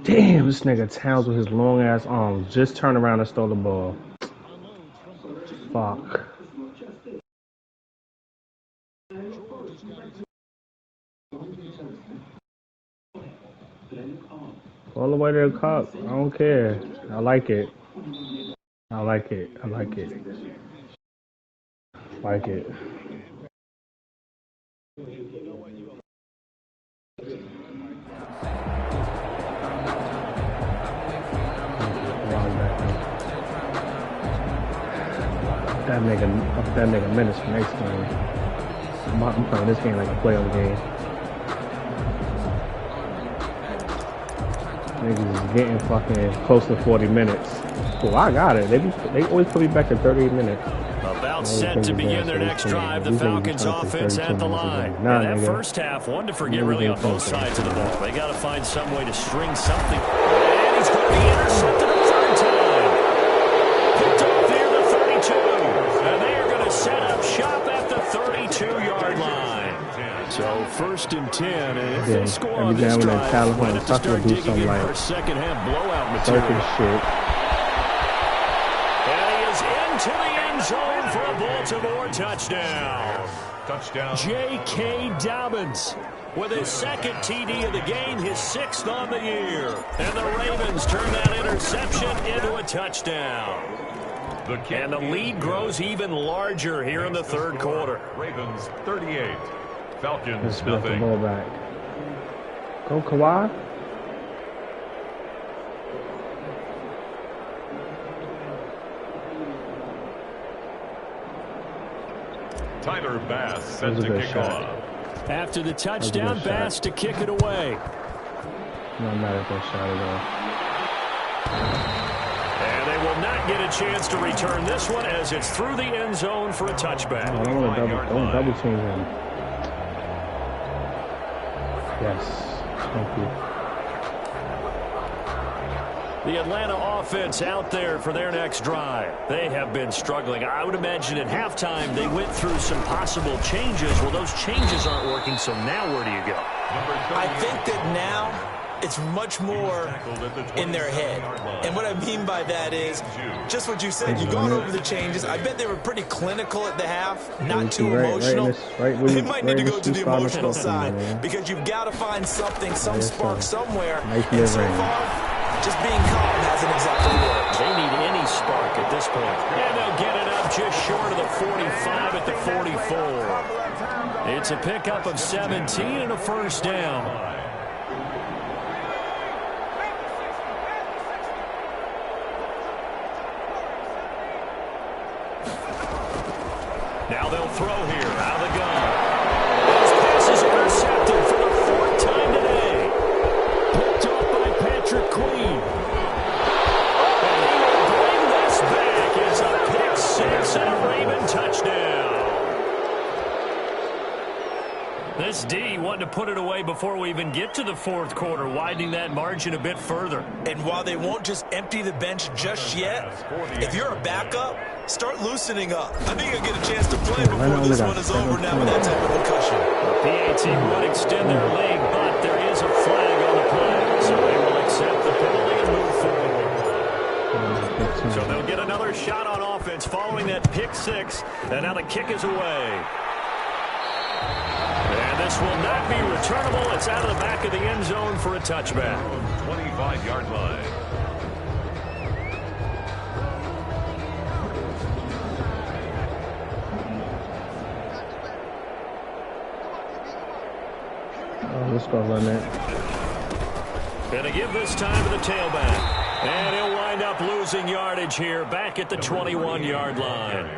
Damn, this nigga Towns with his long ass arms just turned around and stole the ball. Fuck. All the way to the cup. I don't care. I like it. I like it. I like it. Like it. That nigga minutes for next game. I'm playing this game like a playoff game. Niggas is getting fucking close to 40 minutes. Oh, I got it. They always put me back to 38 minutes. About set to begin their next drive. The Falcons offense at the line. And that first half, one to forget really on both sides of the ball. They got to find some way to string something. And he's going to be intercepted a third time. Picked off near the 32. And they are going to set up shop at the 32-yard line. So 1st and 10. And if they score on this drive, might have to start digging in for a second half blowout material. And he is into the end zone for a Baltimore touchdown. Touchdown. J.K. Dobbins with his 2nd TD of the game, his 6th on the year. And the Ravens turn that interception into a touchdown. And the lead grows even larger here in the third quarter. Ravens 38, Falcons Let's get the nothing. ball back. Go Kawhi. Tyler Bass set That was a to good kick shot. off. After the touchdown, shot. Bass to kick it away. Not mad at that shot at And they will not get a chance to return this one as it's through the end zone for a all. I touchback. don't want to double team him. Yes. Thank you. The Atlanta offense out there for their next drive. They have been struggling. I would imagine at halftime they went through some possible changes. Well, those changes aren't working, so now where do you go? I think that now it's much more in their head. And what I mean by that is just what you said. You've gone over the changes. I bet they were pretty clinical at the half, not too emotional. They might need to go to the emotional side because you've got to find something, some spark somewhere. And so far, just being calm hasn't exactly worked. They need any spark at this point. And they'll get it up just short of the 45 at the 44. It's a pickup of 17 and a first down. Now they'll throw here out of the gun. This pass is intercepted for the fourth time today. Picked off by Patrick Queen. And he will bring this back. It's a pick six and a Raven touchdown. This D wanted to put it away before we even get to the fourth quarter, widening that margin a bit further. And while they won't just empty the bench just yet, if you're a backup, start loosening up. I think you'll get a chance to play before this one is over now with that type of concussion. The PAT would extend their lead, but there is a flag on the play, so they will accept the penalty and move forward. So they'll get another shot on offense following that pick six, and now the kick is away. And this will not be returnable. It's out of the back of the end zone for a touchback. 25-yard line. Let's go run that. Going to give this time to the tailback. And he'll wind up losing yardage here back at the 21-yard line.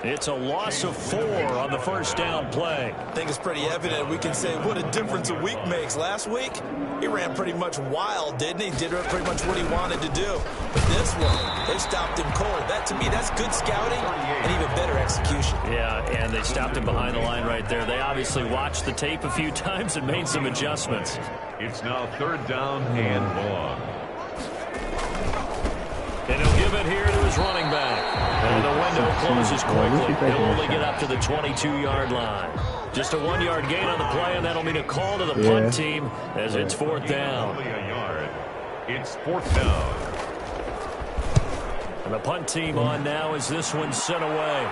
It's a loss of 4 on the first down play. I think it's pretty evident. We can say what a difference a week makes. Last week, he ran pretty much wild, didn't he? Did pretty much what he wanted to do. But this one, they stopped him cold. That, to me, that's good scouting and even better execution. Yeah, and they stopped him behind the line right there. They obviously watched the tape a few times and made some adjustments. It's now third down and long. And he'll give it here to his running back. And the window closes quickly. He'll only get up to the 22-yard line. Just a 1-yard gain on the play, and that'll mean a call to the punt team as it's fourth down. Only a yard. It's fourth down. And the punt team on now as this one's sent away.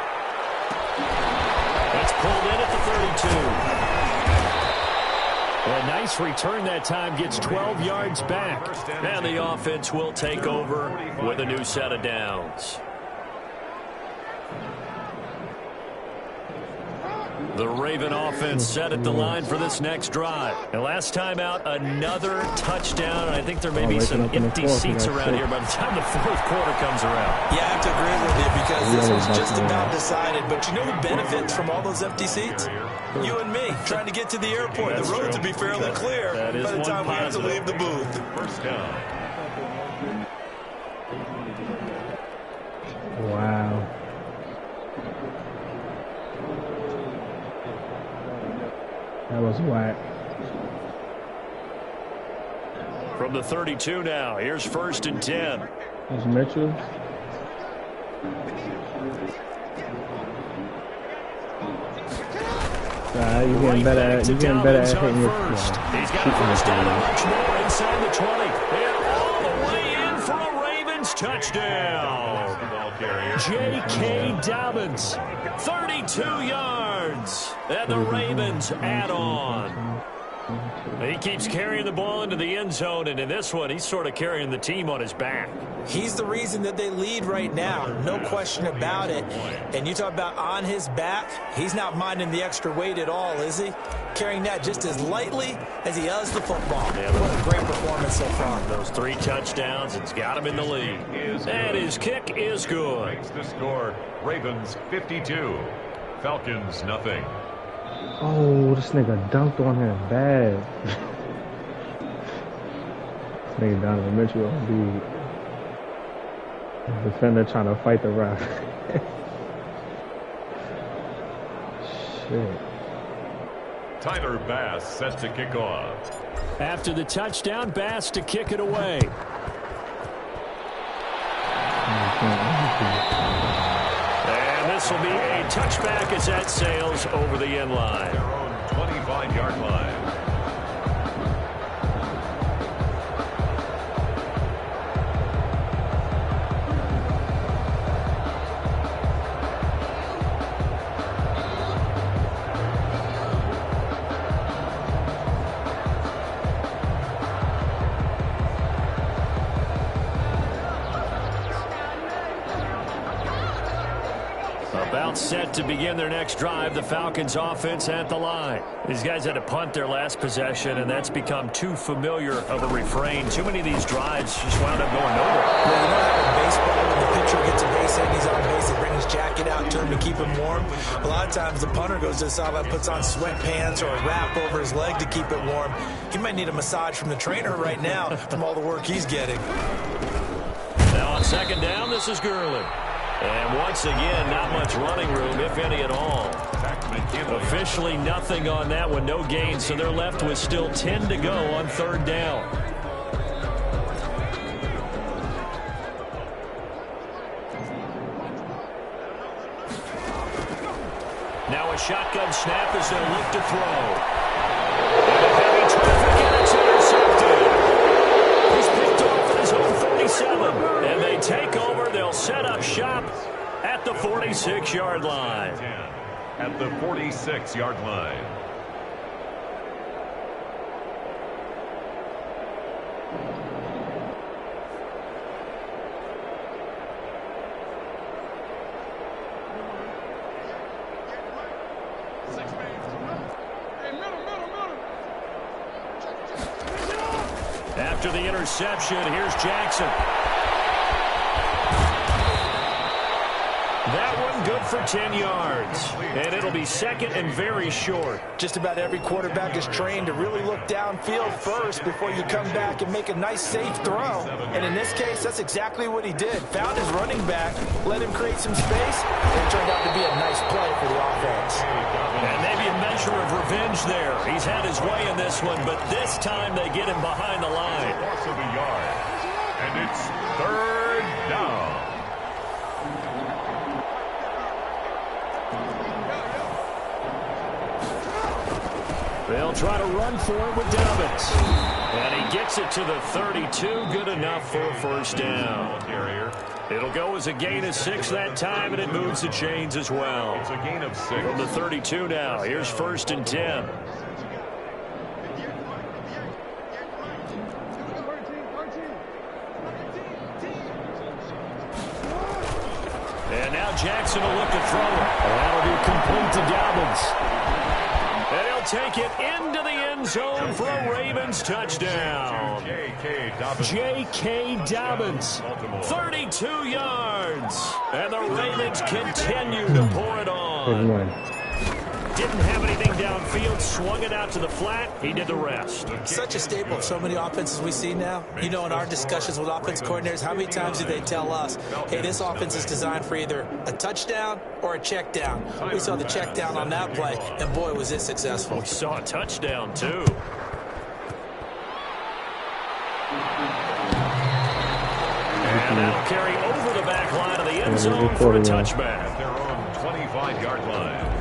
It's pulled in at the 32. A nice return that time, gets 12 yards back. And the offense will take over with a new set of downs. The Raven offense set at the line for this next drive. And last time out, another touchdown. And I think there may be some empty seats around here by the time the fourth quarter comes around. Yeah, I have to agree with you because this was just about decided. But you know who benefits from all those empty seats? You and me, trying to get to the airport. The roads will be fairly clear by the time we have to leave the booth. First down. Wow. That was whack. From the 32 now, here's first and 10. There's Mitchell. You're getting better at hitting your first. He's got a first down and much more inside the 20. And all the way in for a Ravens touchdown. J.K. Dobbins, 32 yards. And the Ravens add on. He keeps carrying the ball into the end zone, and in this one, he's sort of carrying the team on his back. He's the reason that they lead right now, no question about it. And you talk about on his back, he's not minding the extra weight at all, is he? Carrying that just as lightly as he does the football. Yeah, what a great performance so far. Those 3 touchdowns, it's got him in the lead. And his kick is good. Makes the score Ravens 52, Falcons nothing. Oh, this nigga dunked on him bad. This nigga Donovan Mitchell on the defender trying to fight the ref. Shit. Tyler Bass set to kick off. After the touchdown, Bass to kick it away. And this will be a touchback as that sails over the end line. Their own 25-yard line. About set to begin their next drive, the Falcons offense at the line. These guys had to punt their last possession, and that's become too familiar of a refrain. Too many of these drives just wound up going nowhere. Yeah, you know how in baseball, when the pitcher gets a base hit and he's on base, they bring his jacket out to him to keep him warm. A lot of times the punter goes to the sideline, puts on sweatpants or a wrap over his leg to keep it warm. He might need a massage from the trainer right now from all the work he's getting. Now on second down, this is Gurley. And once again, not much running room, if any at all. Officially nothing on that one, no gain, so they're left with still 10 to go on third down. Now a shotgun snap as they'll look to throw. Into heavy traffic, and it's intercepted. He's picked off at his own 47. And they take over. They'll set up shop at the 46-yard line. At the 46-yard line. After the interception, here's Jackson. That one good for 10 yards. And it'll be second and very short. Just about every quarterback is trained to really look downfield first before you come back and make a nice, safe throw. And in this case, that's exactly what he did. Found his running back, let him create some space, and it turned out to be a nice play for the offense. And maybe a measure of revenge there. He's had his way in this one, but this time they get him behind the line. Loss of a yard. And it's third down. They'll try to run for it with Dobbins. And he gets it to the 32. Good enough for a first down. It'll go as a gain of 6 that time, and it moves the chains as well. It's a gain of 6. From the 32 now. Here's first and 10. And now Jackson will look to throw it. That'll be complete to Dobbins. And he'll take it into the end zone for a Ravens touchdown. J.K. Dobbins, 32 yards. And the Ravens continue to pour it on. Didn't have anything downfield, swung it out to the flat. He did the rest. Such a staple of so many offenses we see now. You know, in our discussions with offense coordinators, how many times do they tell us, hey, this offense is designed for either a touchdown or a check down? We saw the check down on that play, and boy, was it successful. We saw a touchdown, too. And that'll carry over the back line of the end zone for a touchback. At their own 25-yard line.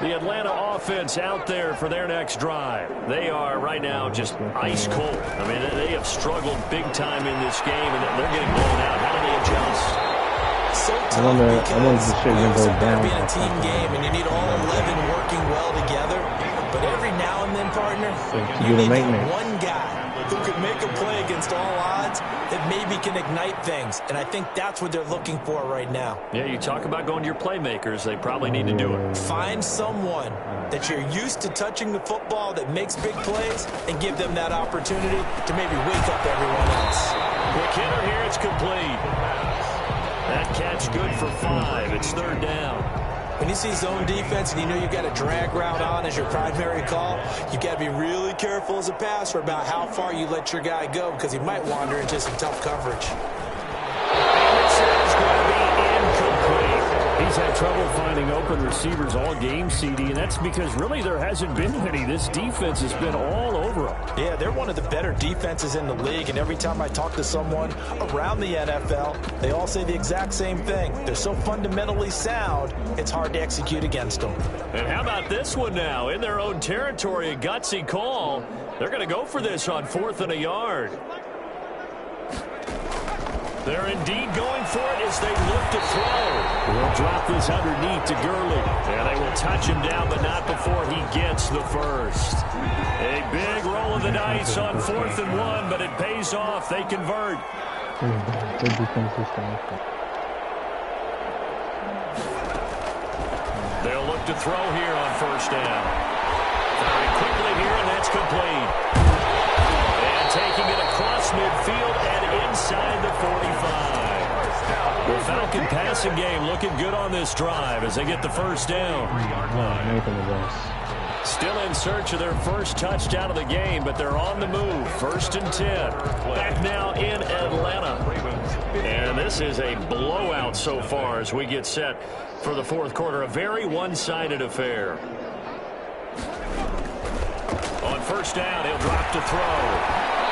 The Atlanta offense out there for their next drive. They are right now just ice cold. I mean, they have struggled big time in this game, and they're getting blown out. How do they adjust? so I tough wonder because the shit gonna moves go are going down. to be in a team game, and you need all 11 working well together. But every now and then, partner, you need that one guy who could make a play against all odds that maybe can ignite things. And I think that's what they're looking for right now. Yeah, you talk about going to your playmakers. They probably need to do it. Find someone that you're used to touching the football that makes big plays and give them that opportunity to maybe wake up everyone else. Quick hitter here. It's complete. That catch good for 5. It's third down. When you see zone defense and you know you've got a drag route on as your primary call, you've got to be really careful as a passer about how far you let your guy go because he might wander into some tough coverage. And this is going to be incomplete. He's had trouble finding open receivers all game, CD, and that's because really there hasn't been any. This defense has been all over them. Yeah, they're one of the better defenses in the league, and every time I talk to someone around the NFL, they all say the exact same thing. They're so fundamentally sound, it's hard to execute against them. And how about this one now? In their own territory, a gutsy call. They're going to go for this on 4th and a yard. They're indeed going for it as they look to throw. They'll drop this underneath to Gurley. And they will touch him down, but not before he gets the first. A big roll of the dice on 4th and 1, but it pays off. They convert. Good defensive stuff. They'll look to throw here on 1st down. Very quickly here, and that's complete. And taking it across midfield and inside the 45. The Falcon passing game looking good on this drive as they get the first down. Still in search of their first touchdown of the game, but they're on the move. 1st and 10. Back now in Atlanta. And this is a blowout so far as we get set for the 4th quarter. A very one-sided affair. On 1st down, he'll drop to throw.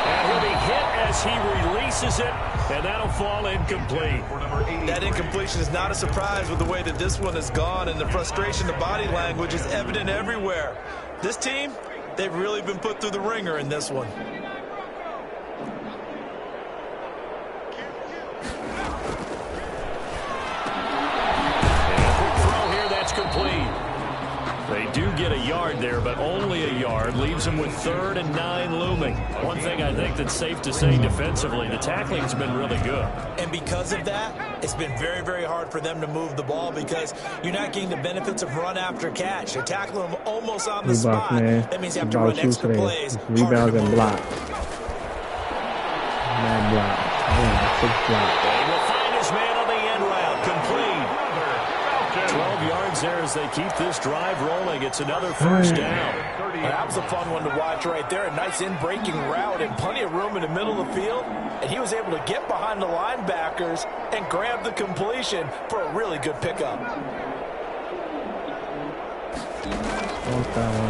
And he'll be hit as he releases it, and that'll fall incomplete. That incompletion is not a surprise with the way that this one has gone, and the frustration, the body language is evident everywhere. This team, they've really been put through the ringer in this one. And a quick throw here, that's complete. They do get a yard there, but only a yard. Leaves them with 3rd and 9 looming. One thing I think that's safe to say defensively, the tackling's been really good. And because of that, it's been very, very hard for them to move the ball because you're not getting the benefits of run after catch. They're tackling them almost on the spot. That means you have to run extra plays. Rebounds and block. Man block. 6 block. He will find his man on the end route. Complete. 12 yards there as they keep this drive rolling. It's another 1st down. That was a fun one to watch right there. A nice in-breaking route and plenty of room in the middle of the field. And he was able to get behind the linebackers and grab the completion for a really good pickup.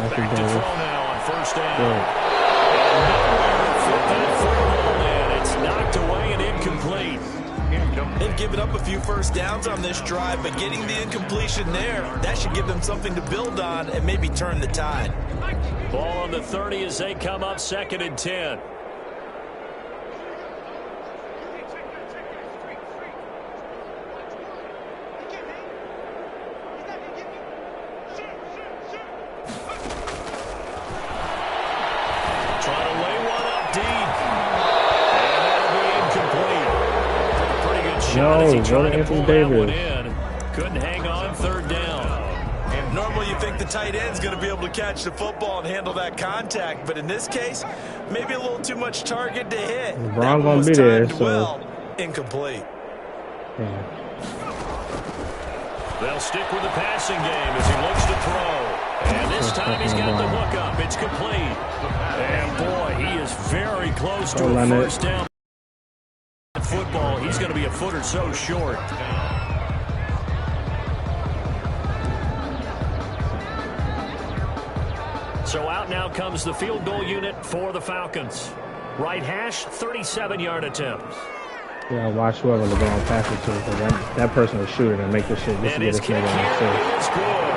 Back to throw now on 1st down. And it's knocked away and incomplete. They've given up a few 1st downs on this drive, but getting the incompletion there, that should give them something to build on and maybe turn the tide. Ball on the 30 as they come up 2nd and 10. Trying to lay one up deep. And that'll be incomplete. Took a pretty good shot as he tried to pull that one in. Couldn't hang on 3rd down. Normally you think the tight end's going to be able to catch the football and handle that contact, but in this case, maybe a little too much target to hit. LeBron going to be there, so. Well, incomplete. Yeah. They'll stick with the passing game as he looks to throw. And this time he's got the hook up. It's complete. And boy, he is very close to a 1st down. Football, he's going to be a foot or so short. So out now comes the field goal unit for the Falcons. Right hash, 37-yard attempt. Yeah, watch whoever LeBron passes to, because that person will shoot it and make the shit. This And his kick here is good.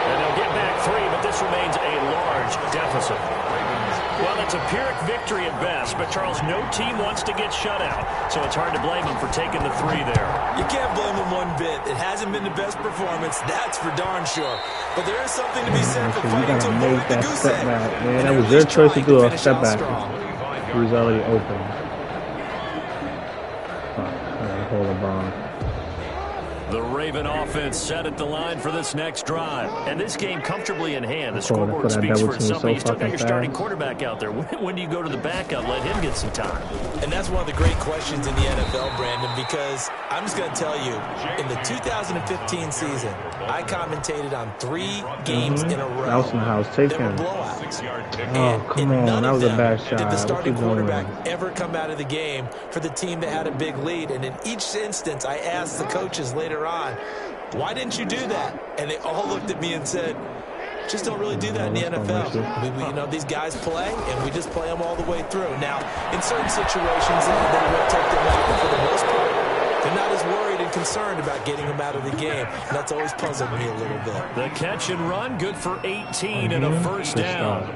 And they'll get back 3, but this remains a large deficit. Well, it's a Pyrrhic victory at best, but Charles, no team wants to get shut out, so it's hard to blame them for taking the 3 there. You can't blame them one bit. It hasn't been the best performance, that's for darn sure. But there is something to be said for fighting to avoid the goose egg. Man, that was your choice to do a step back. He was already open. Hold the ball. The Raven offense set at the line for this next drive. And this game comfortably in hand. The scoreboard speaks for itself. You still got your starting quarterback out there. When do you go to the backup? Let him get some time. And that's one of the great questions in the NFL, Brandon, because I'm just going to tell you, in the 2015 season, I commentated on 3 games in a row. Nelson House, take him. Oh, come on. That was a bad shot. Did the starting quarterback ever come out of the game for the team that had a big lead? And in each instance, I asked the coaches later on, why didn't you do that? And they all looked at me and said, just don't really do that in the NFL. You know, these guys play, and we just play them all the way through. Now, in certain situations, they will take them out, but for the most part, they're not as worried and concerned about getting them out of the game. And that's always puzzled me a little bit. The catch and run, good for 18 and a first down.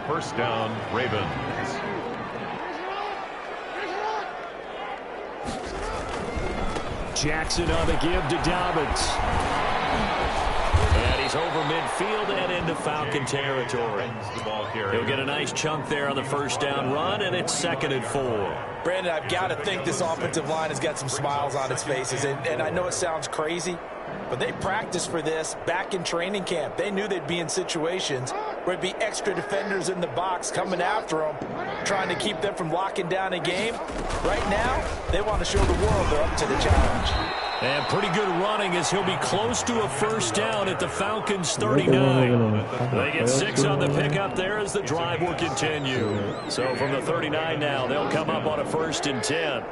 First down, Ravens. Jackson on the give to Dobbins. And he's over midfield and into Falcon territory. He'll get a nice chunk there on the first down run, and it's 2nd and 4. Brandon, I've got to think this offensive line has got some smiles on its faces. And I know it sounds crazy, but they practiced for this back in training camp. They knew they'd be in situations where it'd be extra defenders in the box coming after them, trying to keep them from locking down a game. Right now, they want to show the world they're up to the challenge. And pretty good running as he'll be close to a first down at the Falcons 39. They get 6 on the pickup there as the drive will continue. So from the 39 now, they'll come up on a 1st and 10.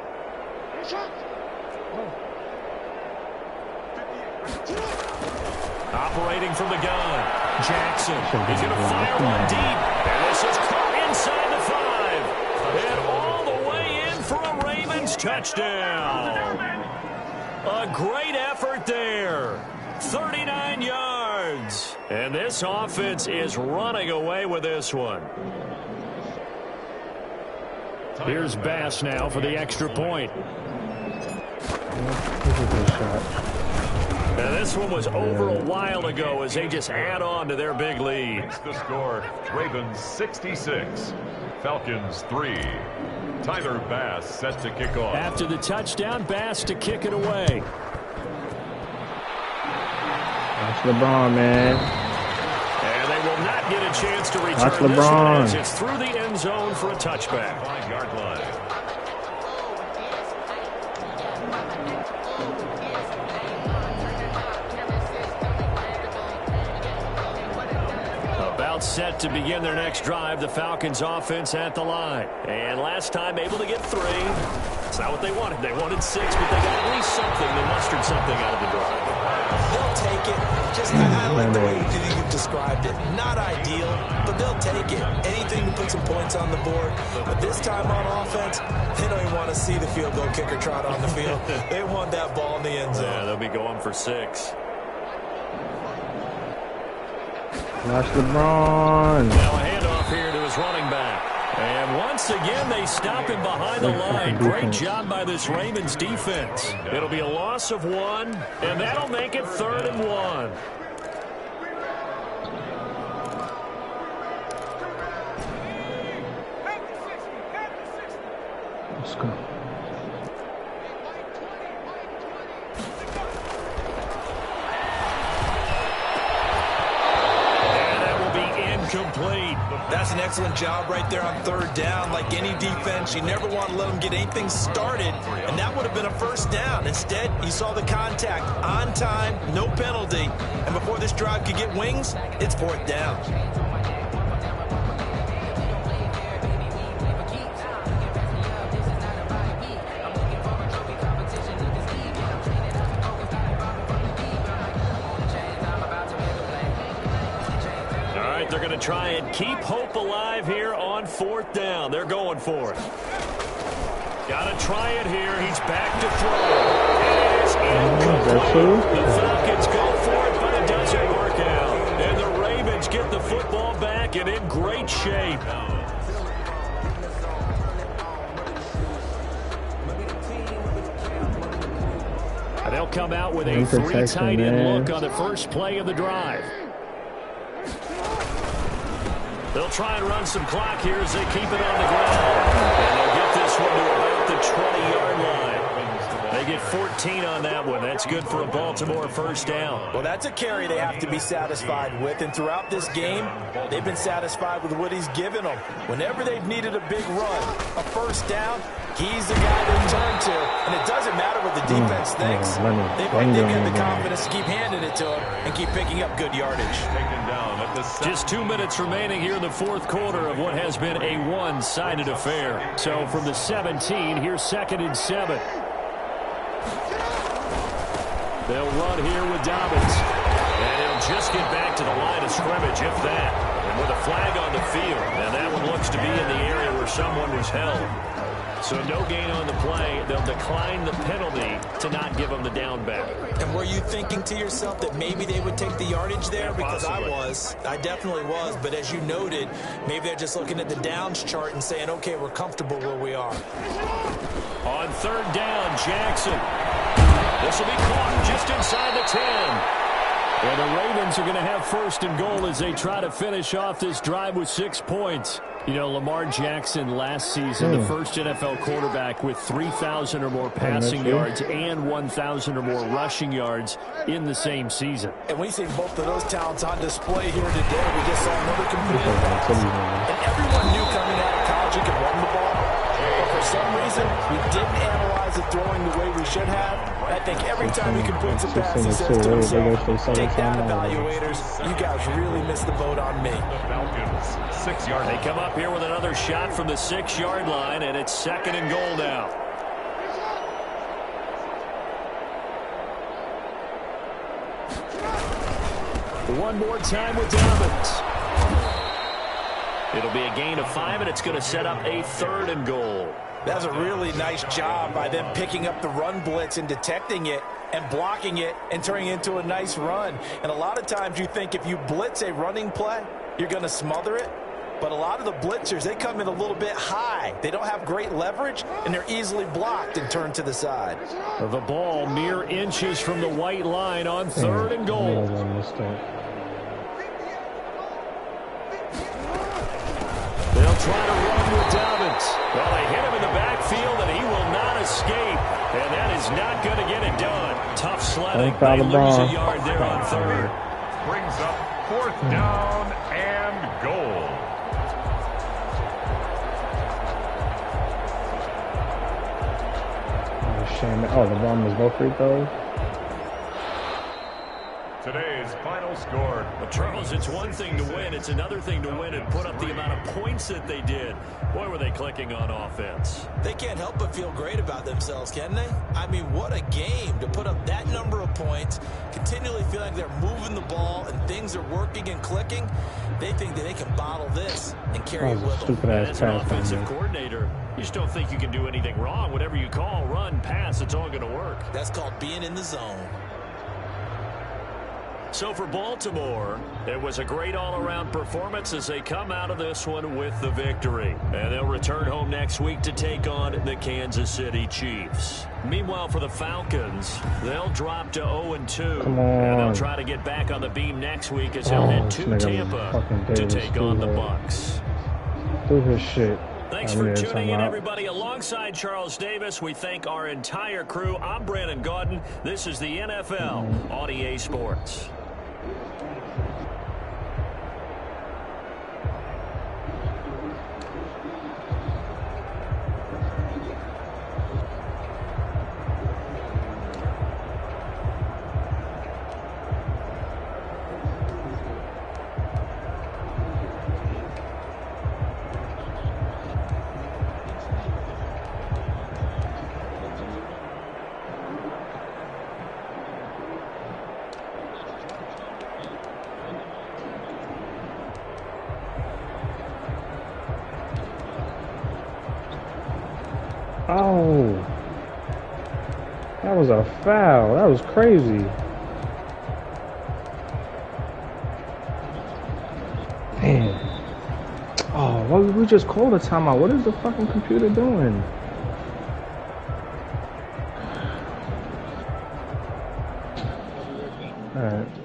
Operating from the gun, Jackson. He's going to fire one deep. And this is caught inside the 5. And all the way in for a Ravens touchdown. A great effort there. 39 yards. And this offense is running away with this one. Here's Bass now for the extra point. Now this one was over a while ago as they just add on to their big lead. The score, Ravens 66, Falcons 3. Tyler Bass set to kick off. After the touchdown, Bass to kick it away. Watch LeBron, man. And they will not get a chance to return Watch this one LeBron. as it's through the end zone for a touchback. 5-yard line. Set to begin their next drive. The Falcons offense at the line. And last time able to get 3. It's not what they wanted. They wanted 6, but they got at least something. They mustered something out of the drive. They'll take it. Just I like the way you've described it. Not ideal, but they'll take it. Anything to put some points on the board. But this time on offense, they don't even want to see the field goal kicker trot on the field. They want that ball in the end zone. Yeah, they'll be going for 6. Watch LeBron. Now a handoff here to his running back. And once again, they stop him behind the line. Great job by this Ravens defense. It'll be a loss of 1, and that'll make it 3rd and 1. Let's go. Complete. That's an excellent job right there on 3rd down. Like any defense, you never want to let them get anything started, and that would have been a first down. Instead, you saw the contact on time, no penalty, and before this drive could get wings, it's 4th down. They're going to try and keep hope alive here on 4th down. They're going for it. Got to try it here. He's back to throw. It is incomplete. The Falcons go for it, but it doesn't work out. And the Ravens get the football back looking in great shape. And they'll come out with a three tight end look on the first play of the drive. They'll try and run some clock here as they keep it on the ground. And they'll get this one to about the 20-yard line. They get 14 on that one. That's good for a Baltimore first down. Well, that's a carry they have to be satisfied with. And throughout this game, they've been satisfied with what he's given them. Whenever they've needed a big run, a first down, he's the guy to turn to. And it doesn't matter what the defense thinks. They've got the confidence to keep handing it to him and keep picking up good yardage. Just 2 minutes remaining here in the fourth quarter of what has been a one-sided affair. So from the 17, here's 2nd and 7. They'll run here with Dobbins. And he'll just get back to the line of scrimmage, if that. And with a flag on the field. And that one looks to be in the area where someone was held. So no gain on the play. They'll decline the penalty to not give them the down back. And were you thinking to yourself that maybe they would take the yardage there? Because I was. I definitely was. But as you noted, maybe they're just looking at the downs chart and saying, okay, we're comfortable where we are. On 3rd down, Jackson. This will be caught just inside the 10. And the Ravens are going to have 1st and goal as they try to finish off this drive with 6 points. You know, Lamar Jackson last season, the first NFL quarterback with 3,000 or more passing yards and 1,000 or more rushing yards in the same season. And we see both of those talents on display here today. We just saw another completed pass. And everyone knew coming out of college he could run the ball. But for some reason, we didn't analyze it throwing the way we should have. I think every time he completes a pass, he says to himself, take that, evaluators. You guys really missed the boat on me. The Falcons, 6-yard. They come up here with another shot from the 6-yard line, and it's 2nd and goal now. One more time with Dobbins. It'll be a gain of 5, and it's going to set up a 3rd and goal. That was a really nice job by them picking up the run blitz and detecting it and blocking it and turning it into a nice run. And a lot of times you think if you blitz a running play, you're going to smother it. But a lot of the blitzers, they come in a little bit high. They don't have great leverage, and they're easily blocked and turned to the side. The ball mere inches from the white line on 3rd and goal. They'll try to run with Dobbins. Well, they hit him in the backfield, and he will not escape. And that is not going to get it done. Tough sledding. They lose a yard there on 3rd. Brings up 4th down and goal. Oh, the bomb was both free throws. Today's final score. Well, Charles, it's one thing to win. It's another thing to win and put up the amount of points that they did. Boy, were they clicking on offense. They can't help but feel great about themselves, can they? I mean, what a game to put up that number of points, continually feel like they're moving the ball and things are working and clicking. They think that they can bottle this and carry it with them. And as an offensive coordinator, you just don't think you can do anything wrong. Whatever you call, run, pass, it's all going to work. That's called being in the zone. So for Baltimore, it was a great all-around performance as they come out of this one with the victory. And they'll return home next week to take on the Kansas City Chiefs. Meanwhile, for the Falcons, they'll drop to 0-2. And they'll try to get back on the beam next week as they'll head to Tampa to take on the Bucs. Do his shit. Thanks for tuning in, everybody. Alongside Charles Davis, we thank our entire crew. I'm Brandon Gaudin. This is the NFL on EA Sports. Oh, that was a foul. That was crazy. Damn. Well, we just called a timeout. What is the fucking computer doing? Alright.